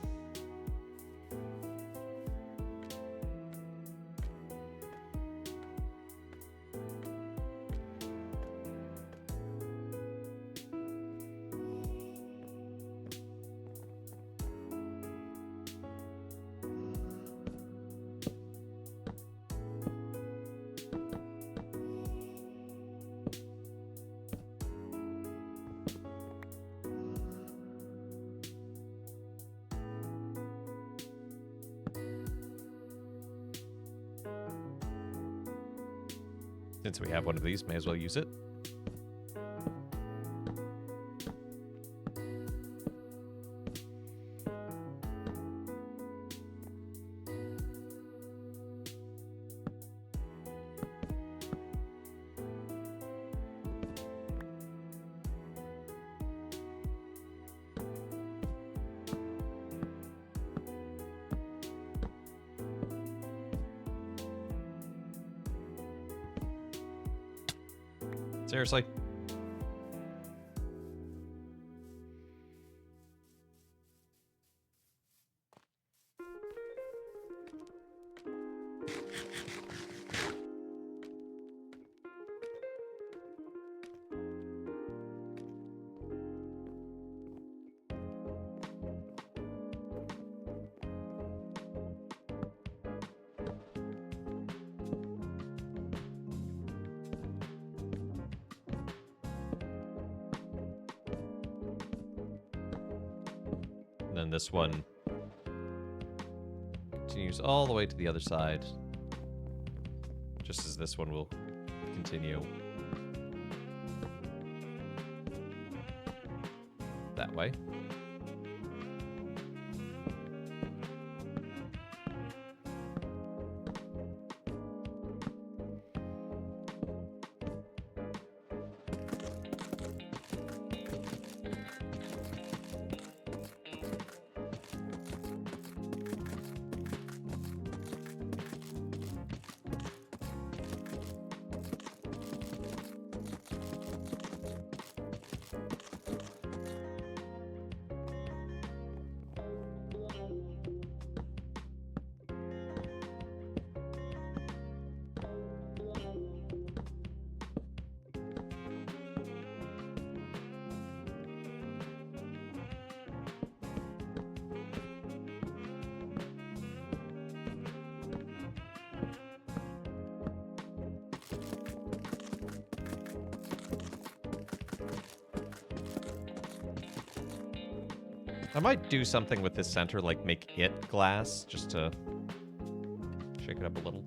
Since we have one of these, may as well use it. Seriously? And then this one continues all the way to the other side, just as this one will continue that way. I might do something with this center, like make it glass, just to shake it up a little.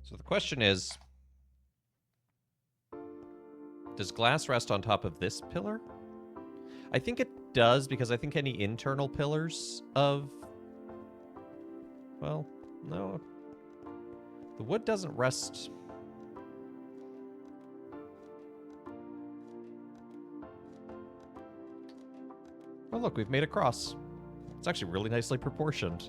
So the question is, does glass rest on top of this pillar? I think it does, because I think any internal pillars of... Well, no. The wood doesn't rest... Oh look, we've made a cross. It's actually really nicely proportioned.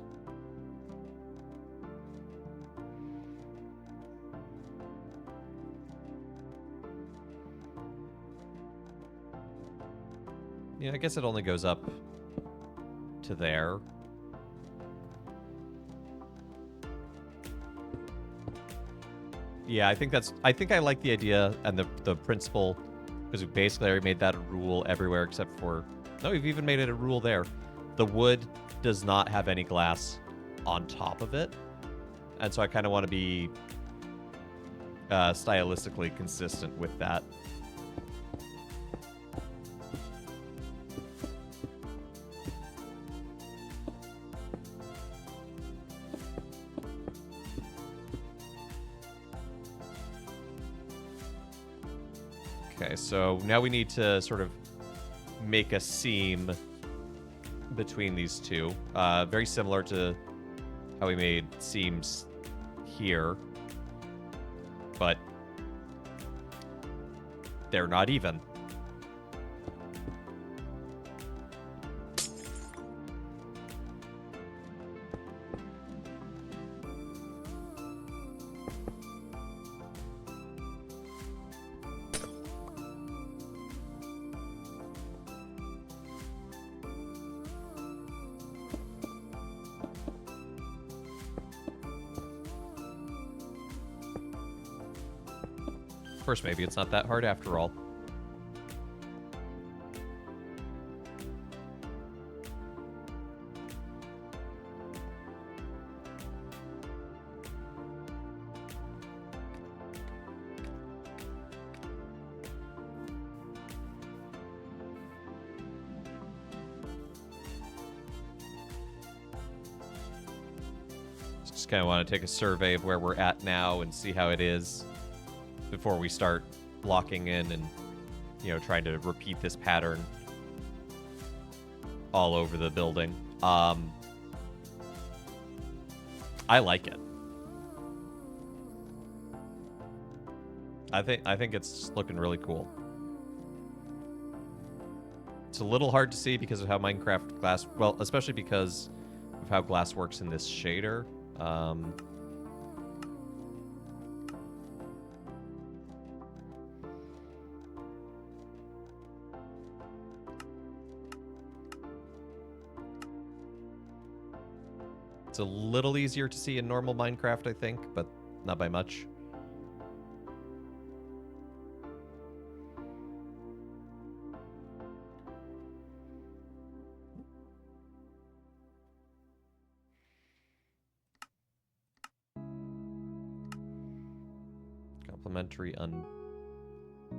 Yeah, I guess it only goes up to there. Yeah, I think I like the idea and the principle, because we basically already made that a rule everywhere except for... No, we've even made it a rule there. The wood does not have any glass on top of it. And so I kind of want to be stylistically consistent with that. Okay, so now we need to sort of make a seam between these two. Very similar to how we made seams here, but they're not even. Of course, maybe it's not that hard after all. Just kind of want to take a survey of where we're at now and see how it is before we start blocking in and, you know, trying to repeat this pattern all over the building. I like it. I think it's looking really cool. It's a little hard to see because of how Minecraft glass, well, especially because of how glass works in this shader. It's a little easier to see in normal Minecraft, I think, but not by much. Complementary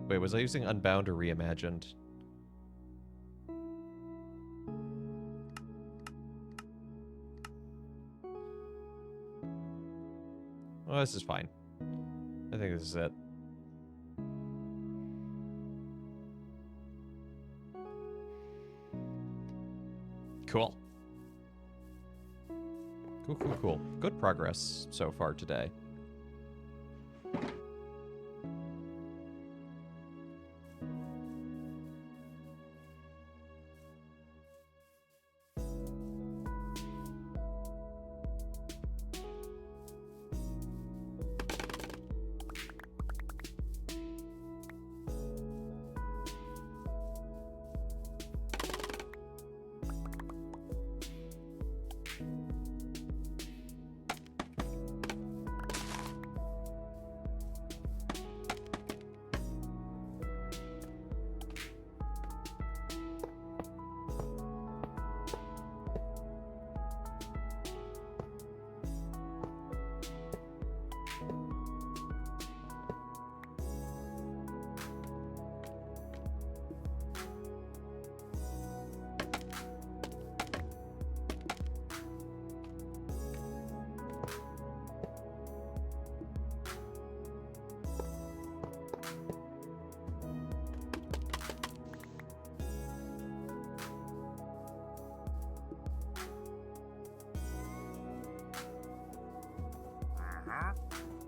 Wait, was I using Unbound or Reimagined? Oh, this is fine. I think this is it. Cool. Cool. Good progress so far today.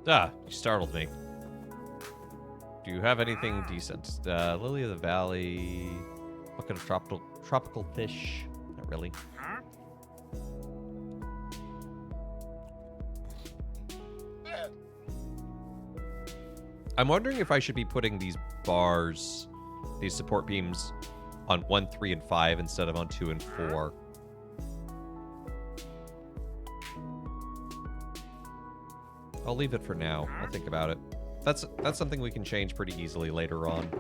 Ah, you startled me. Do you have anything decent? Lily of the Valley. Bucket of tropical fish. Not really. I'm wondering if I should be putting these bars, these support beams, on 1, 3, and 5 instead of on 2 and 4. I'll leave it for now. I'll think about it. That's something we can change pretty easily later on.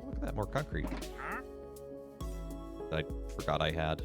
Look at that, more concrete. That I forgot I had.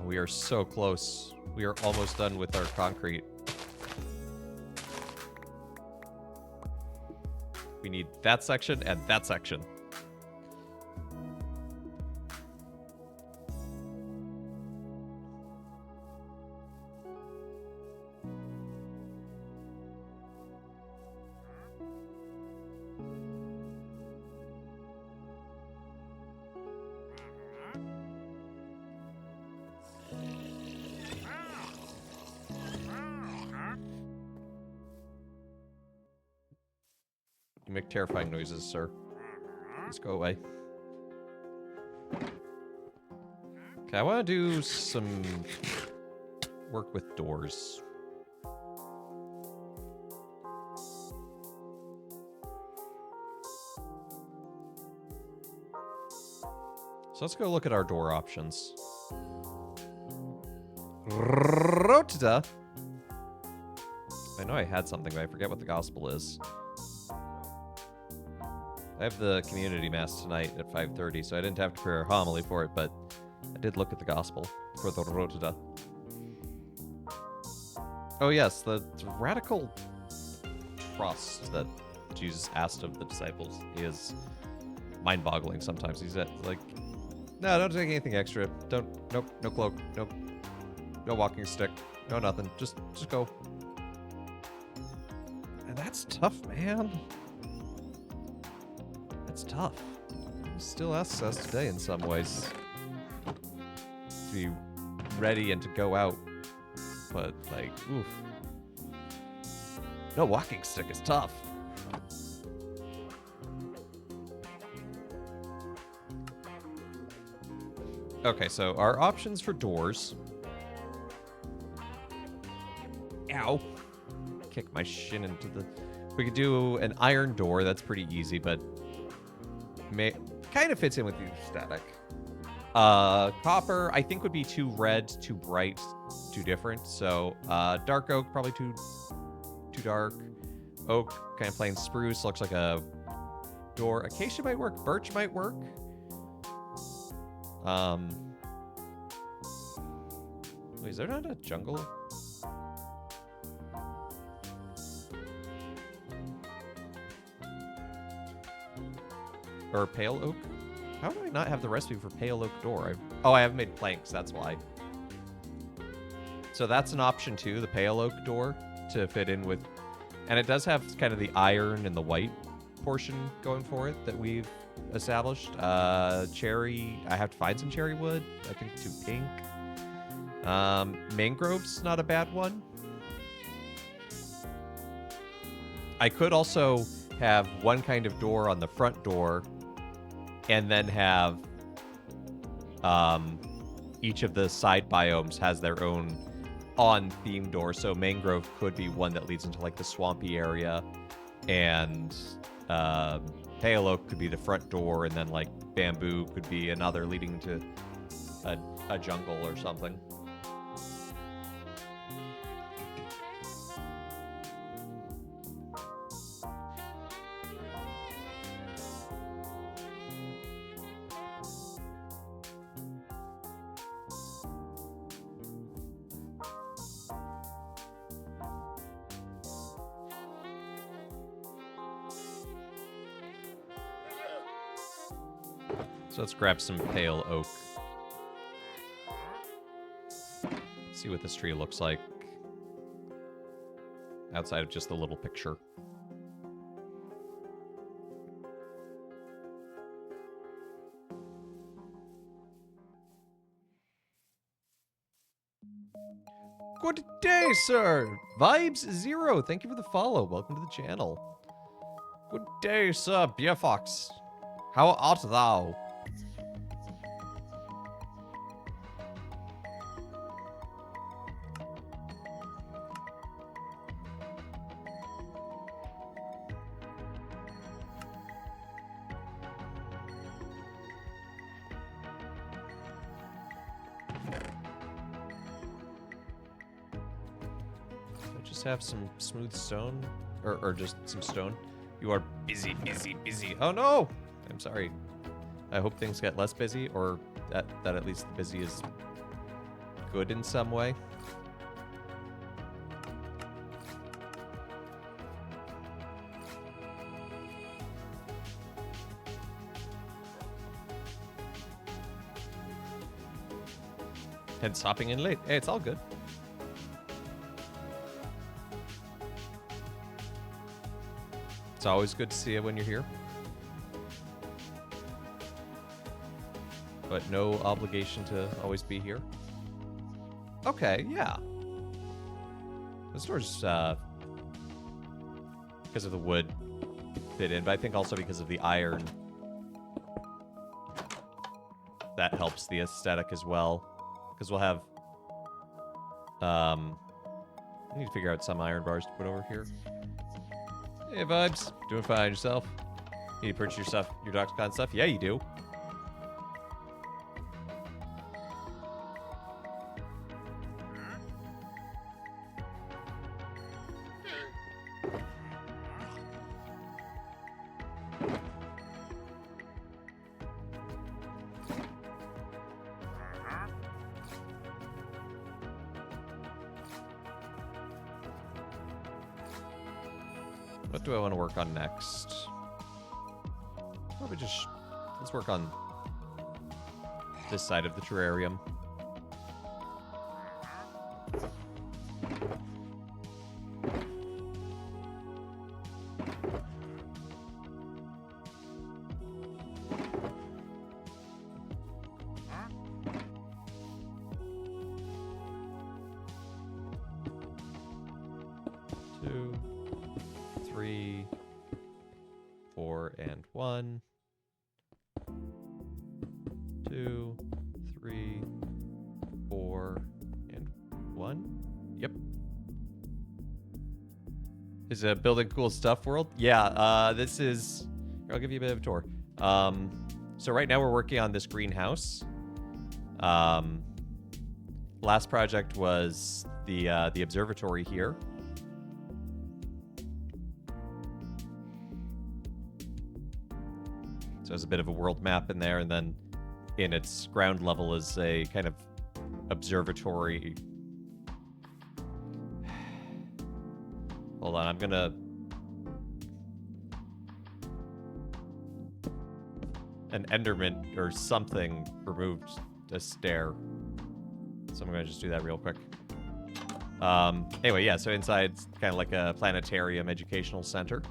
We are so close. We are almost done with our concrete. We need that section and that section. You make terrifying noises, sir. Let's go away. Okay, I want to do some work with doors. So let's go look at our door options. Rotata. I know I had something, but I forget what the gospel is. I have the community mass tonight at 5:30, so I didn't have to prepare a homily for it, but I did look at the gospel for the Rotata. Oh yes, the radical trust that Jesus asked of the disciples is mind-boggling sometimes. He's like, no, don't take anything extra. Nope, no cloak, nope, no walking stick, no nothing. Just go. And that's tough, man. It's tough. He still asks us today in some ways to be ready and to go out. But, like, oof. No walking stick is tough. Okay, so our options for doors. Ow. Kick my shin into the... We could do an iron door. That's pretty easy, but... kind of fits in with the aesthetic. Copper, I think, would be too red, too bright, too different. So, dark oak, probably too dark. Oak, kind of plain spruce, looks like a door. Acacia might work. Birch might work. Wait, is there not a jungle? Or pale oak? How do I not have the recipe for pale oak door? I haven't made planks, that's why. So that's an option too, the pale oak door, to fit in with... And it does have kind of the iron and the white portion going for it that we've established. Cherry, I have to find some cherry wood. I think too pink. Mangrove's not a bad one. I could also have one kind of door on the front door and then have each of the side biomes has their own on-theme door. So mangrove could be one that leads into like the swampy area, and pale oak could be the front door, and then like bamboo could be another leading to a jungle or something. So let's grab some pale oak. See what this tree looks like outside of just the little picture. Good day, sir. Vibes Zero, thank you for the follow. Welcome to the channel. Good day, sir. Beer Fox. How art thou? Have some smooth stone or just some stone. You are busy. Oh no, I'm sorry. I hope things get less busy, or that at least the busy is good in some way. Hence hopping in late. Hey, it's all good. It's always good to see you when you're here. But no obligation to always be here. Okay, yeah. The store's, because of the wood fit in, but I think also because of the iron. That helps the aesthetic as well. Because we'll have, I need to figure out some iron bars to put over here. Hey, Vibes. Doing fine yourself? Need to purchase your stuff, your Doxcon stuff? Yeah, you do. What do I want to work on next? Probably just... let's work on this side of the terrarium. Is it building cool stuff world? Yeah, this is... Here, I'll give you a bit of a tour. So right now we're working on this greenhouse. Last project was the observatory here. So there's a bit of a world map in there, and then in its ground level is a kind of observatory. Hold on, I'm gonna... An Enderman or something removed a stair. So I'm gonna just do that real quick. Anyway, yeah, so inside's kind of like a planetarium educational center.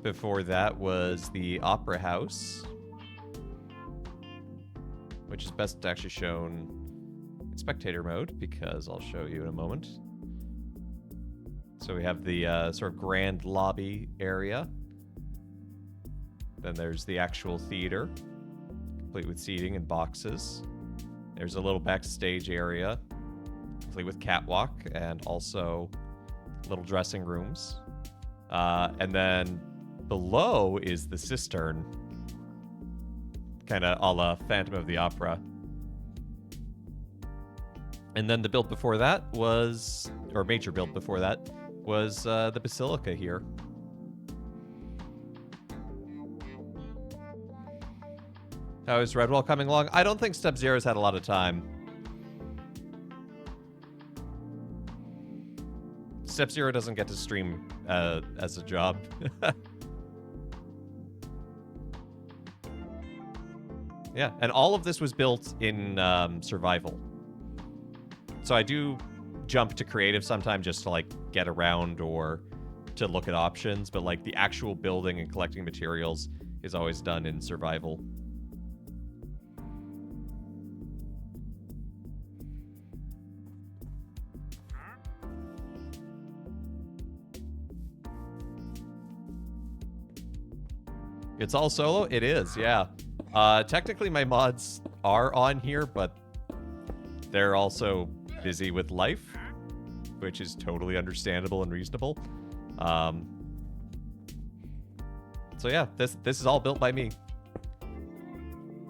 Before that was the Opera House, which is best actually shown in spectator mode, because I'll show you in a moment. So we have the sort of grand lobby area. Then there's the actual theater, complete with seating and boxes. There's a little backstage area, complete with catwalk, and also little dressing rooms. And then below is the cistern. Kind of a la Phantom of the Opera. And then the build before that was, or major build before that, was the Basilica here. How is Redwall coming along? I don't think Step Zero's had a lot of time. Step Zero doesn't get to stream as a job. Yeah, and all of this was built in survival. So I do jump to creative sometimes just to like get around or to look at options, but like the actual building and collecting materials is always done in survival. It's all solo? It is, yeah. Technically my mods are on here, but they're also busy with life, which is totally understandable and reasonable. So yeah, this is all built by me.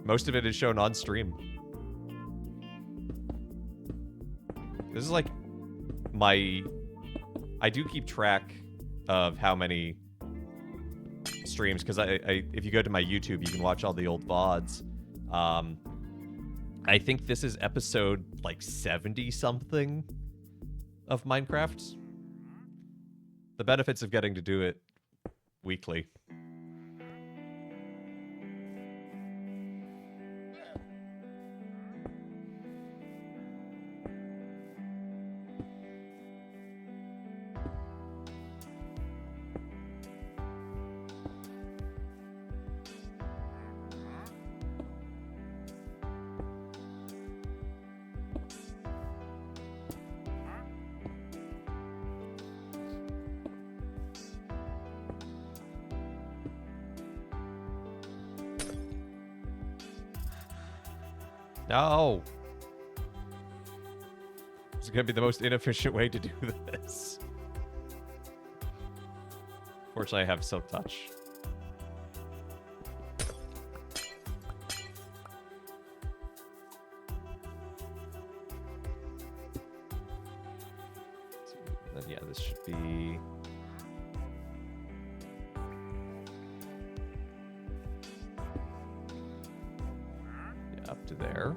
Most of it is shown on stream. This is like I do keep track of how many streams, because I if you go to my YouTube, you can watch all the old VODs. I think this is episode like 70 something of Minecraft. The benefits of getting to do it weekly. No! It's gonna be the most inefficient way to do this. Fortunately, I have Silk Touch. Then yeah, this should be... up to there.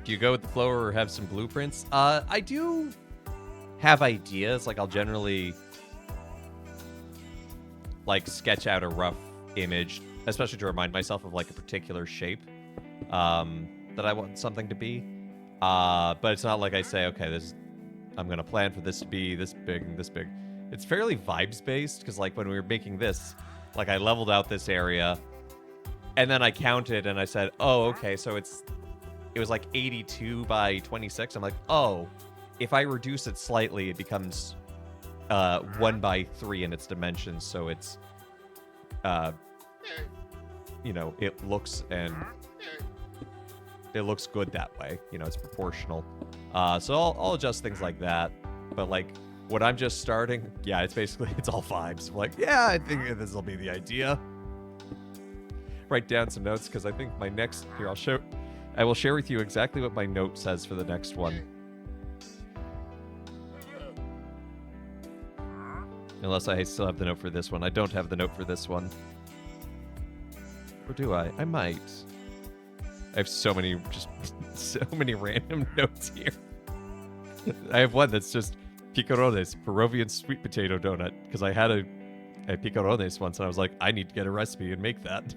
Do you go with the flow or have some blueprints? I do have ideas. Like, I'll generally like sketch out a rough image, especially to remind myself of like a particular shape that I want something to be. But it's not like I say, okay, I'm gonna plan for this to be this big and this big. It's fairly vibes based, because like when we were making this, like I leveled out this area, and then I counted and I said, oh, okay, so it was like 82 by 26. I'm like, oh, if I reduce it slightly, it becomes 1 by 3 in its dimensions, so it's you know, it looks good that way. You know, it's proportional. So I'll adjust things like that. But like when I'm just starting, yeah, it's all vibes. I'm like, yeah, I think this will be the idea. Write down some notes, because I think my next here I will share with you exactly what my note says for the next one. Unless I still have the note for this one. I don't have the note for this one. Or do I? I might. I have so many random notes here. I have one that's just picarones, Peruvian sweet potato donut, because I had a picarones once, and I was like, I need to get a recipe and make that.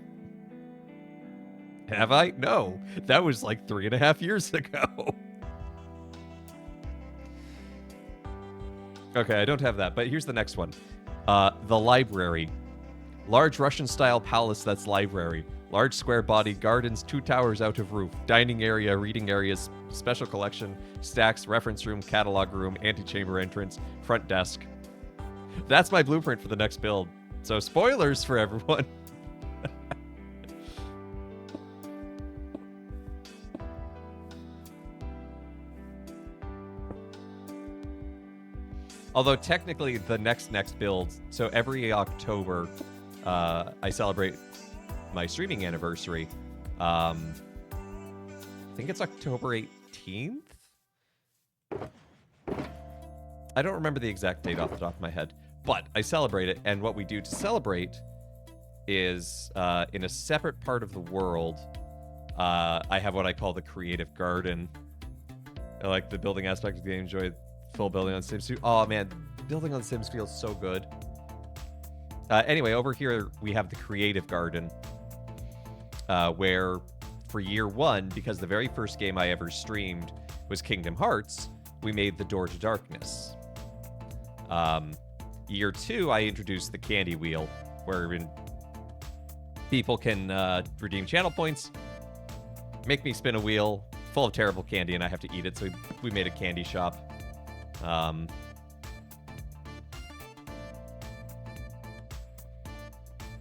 Have I? No. That was like 3.5 years ago. Okay, I don't have that, but here's the next one. The library. Large Russian-style palace that's library. Large square body, gardens, 2 towers out of roof, dining area, reading areas, special collection, stacks, reference room, catalog room, antechamber entrance, front desk. That's my blueprint for the next build. So spoilers for everyone. Although technically the next build, so every October, I celebrate my streaming anniversary. I think it's October 18th? I don't remember the exact date off the top of my head, but I celebrate it, and what we do to celebrate is, in a separate part of the world, I have what I call the Creative Garden. I like the building aspect of the game, enjoy full building on Sims 2. Oh man, building on Sims feels so good. Anyway, over here we have the Creative Garden, where for year one, because the very first game I ever streamed was Kingdom Hearts, we made the Door to Darkness. Year two, I introduced the Candy Wheel, where people can redeem channel points, make me spin a wheel full of terrible candy, and I have to eat it, so we made a candy shop.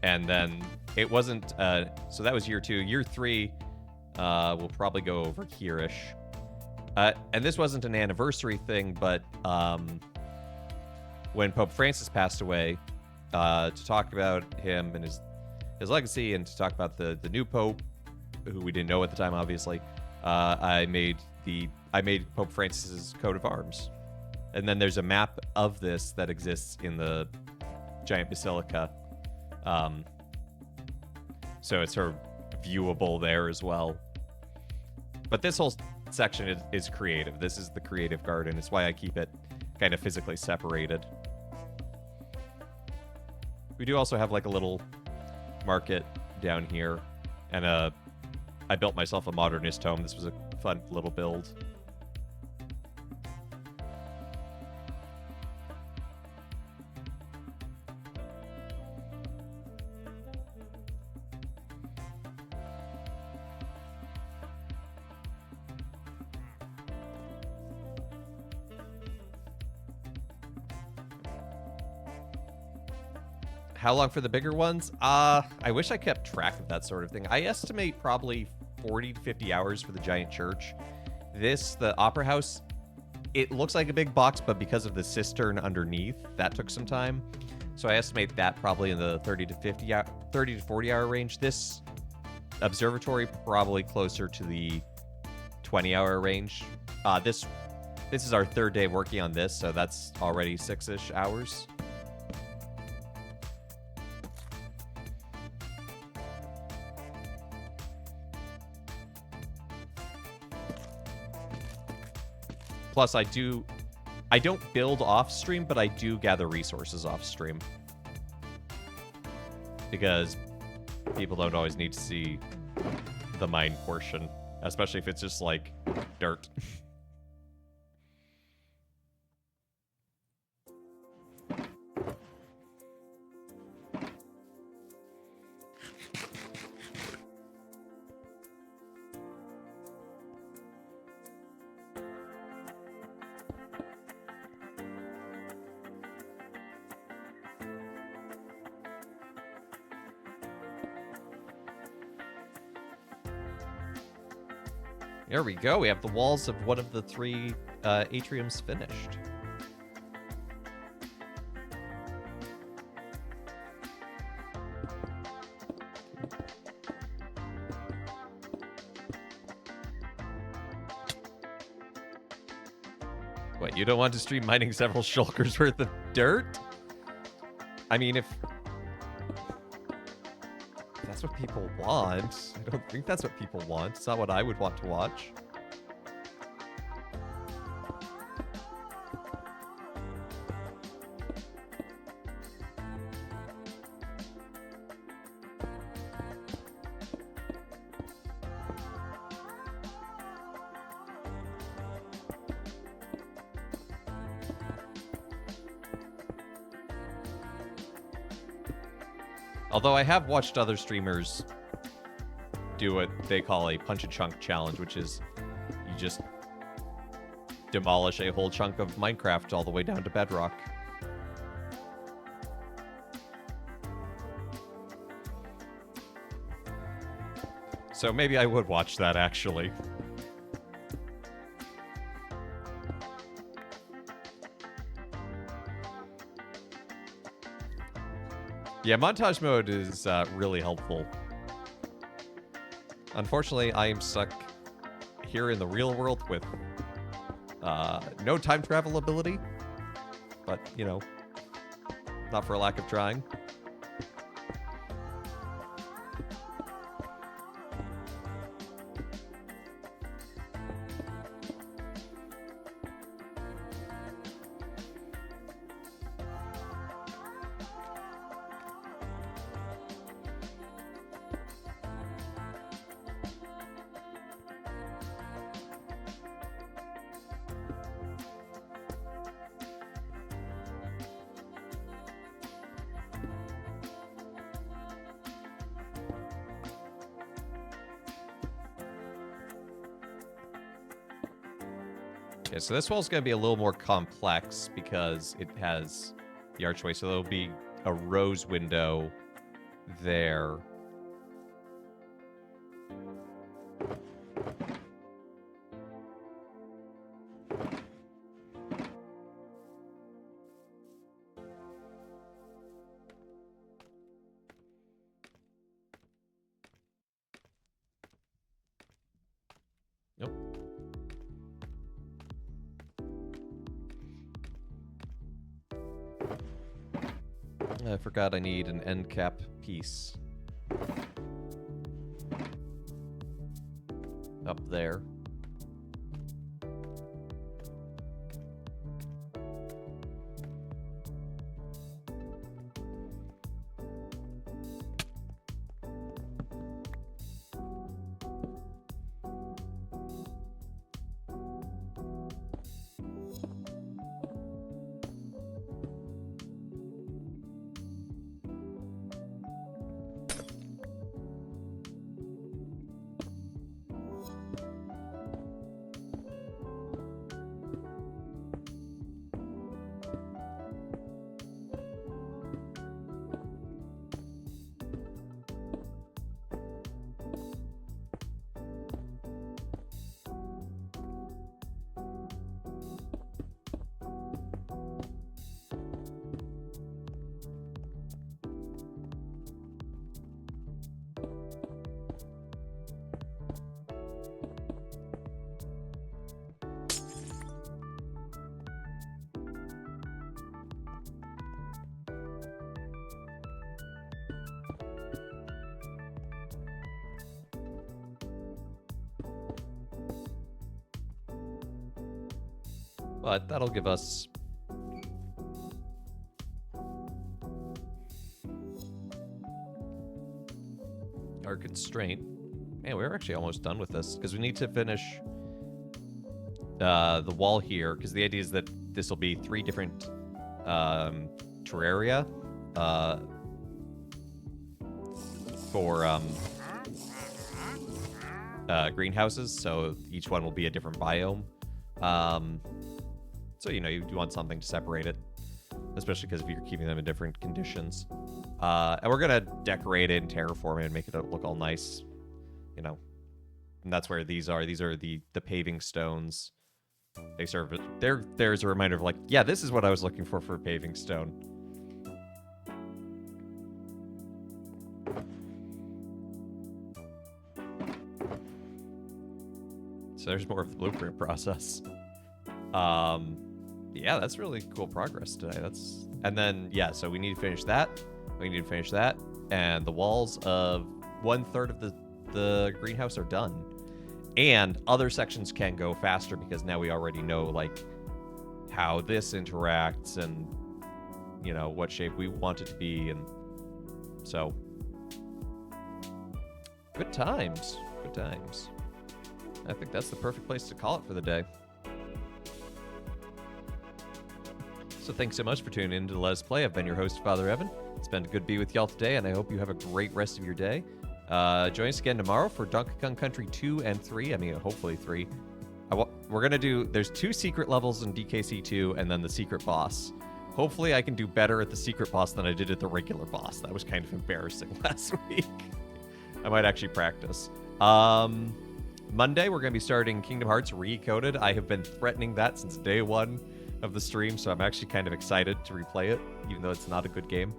And then it wasn't, so that was year two. Year three, we'll probably go over here-ish. And this wasn't an anniversary thing, but when Pope Francis passed away, to talk about him and his legacy, and to talk about the new Pope, who we didn't know at the time, obviously, I made Pope Francis's coat of arms. And then there's a map of this that exists in the giant basilica. So it's sort of viewable there as well. But this whole section is creative. This is the Creative Garden. It's why I keep it kind of physically separated. We do also have like a little market down here. And I built myself a modernist home. This was a fun little build. How long for the bigger ones? I wish I kept track of that sort of thing. I estimate probably 40 to 50 hours for the giant church. The Opera House, it looks like a big box, but because of the cistern underneath, that took some time. So I estimate that probably in the 30 to 40 hour range. This observatory probably closer to the 20-hour range. This is our third day working on this, so that's already 6-ish hours. Plus, I don't build off stream, but I do gather resources off stream. Because people don't always need to see the mine portion, especially if it's just like dirt. There we go. We have the walls of one of the 3 atriums finished. What, you don't want to stream mining several shulkers worth of dirt? I mean, if that's what people want. I don't think that's what people want. It's not what I would want to watch. Although I have watched other streamers do what they call a punch a chunk challenge, which is you just demolish a whole chunk of Minecraft all the way down to bedrock. So maybe I would watch that, actually. Yeah, montage mode is really helpful. Unfortunately, I am stuck here in the real world with no time travel ability. But, you know, not for a lack of trying. Okay, so this wall's going to be a little more complex because it has the archway. So there'll be a rose window there. Nope. I forgot I need an end cap piece. Up there. But that'll give us our constraint. Man, we're actually almost done with this because we need to finish the wall here, because the idea is that this will be 3 different terraria for greenhouses, so each one will be a different biome. So, you know, you want something to separate it, especially because if you're keeping them in different conditions. And we're going to decorate it and terraform it and make it look all nice, you know. And that's where these are. These are the paving stones. They serve, there's a reminder of like, yeah, this is what I was looking for a paving stone. So there's more of the blueprint process. Yeah, that's really cool progress today. And then, yeah, so we need to finish that. We need to finish that. And the walls of 1/3 of the greenhouse are done. And other sections can go faster because now we already know, like, how this interacts and, you know, what shape we want it to be. And so, good times. Good times. I think that's the perfect place to call it for the day. So thanks so much for tuning in to Let Us Play. I've been your host, Father Evan. It's been good to be with y'all today, and I hope you have a great rest of your day. Join us again tomorrow for Donkey Kong Country 2 and 3. I mean, hopefully 3. We're going to do... There's 2 secret levels in DKC 2, and then the secret boss. Hopefully I can do better at the secret boss than I did at the regular boss. That was kind of embarrassing last week. I might actually practice. Monday, we're going to be starting Kingdom Hearts Recoded. I have been threatening that since day one of the stream, so I'm actually kind of excited to replay it, even though it's not a good game.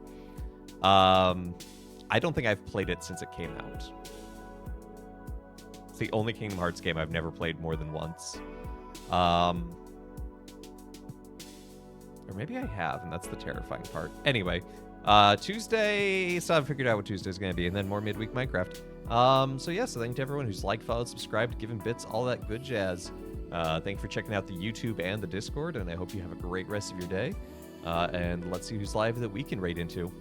I don't think I've played it since it came out. It's the only Kingdom Hearts game I've never played more than once. Or maybe I have, and that's the terrifying part. Anyway, Tuesday, so I've figured out what Tuesday's going to be, and then more midweek Minecraft. So thank you to everyone who's liked, followed, subscribed, given bits, all that good jazz. Thank you for checking out the YouTube and the Discord, and I hope you have a great rest of your day. And let's see who's live that we can raid into.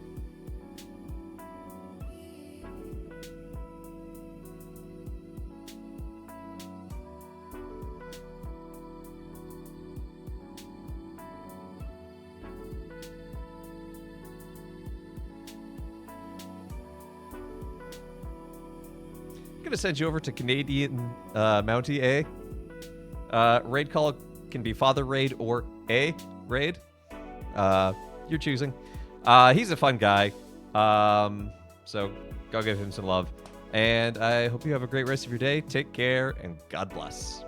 Gonna send you over to Canadian Mountie A. Raid call can be Father Raid or A Raid. You're choosing. He's a fun guy. So go give him some love. And I hope you have a great rest of your day. Take care and God bless.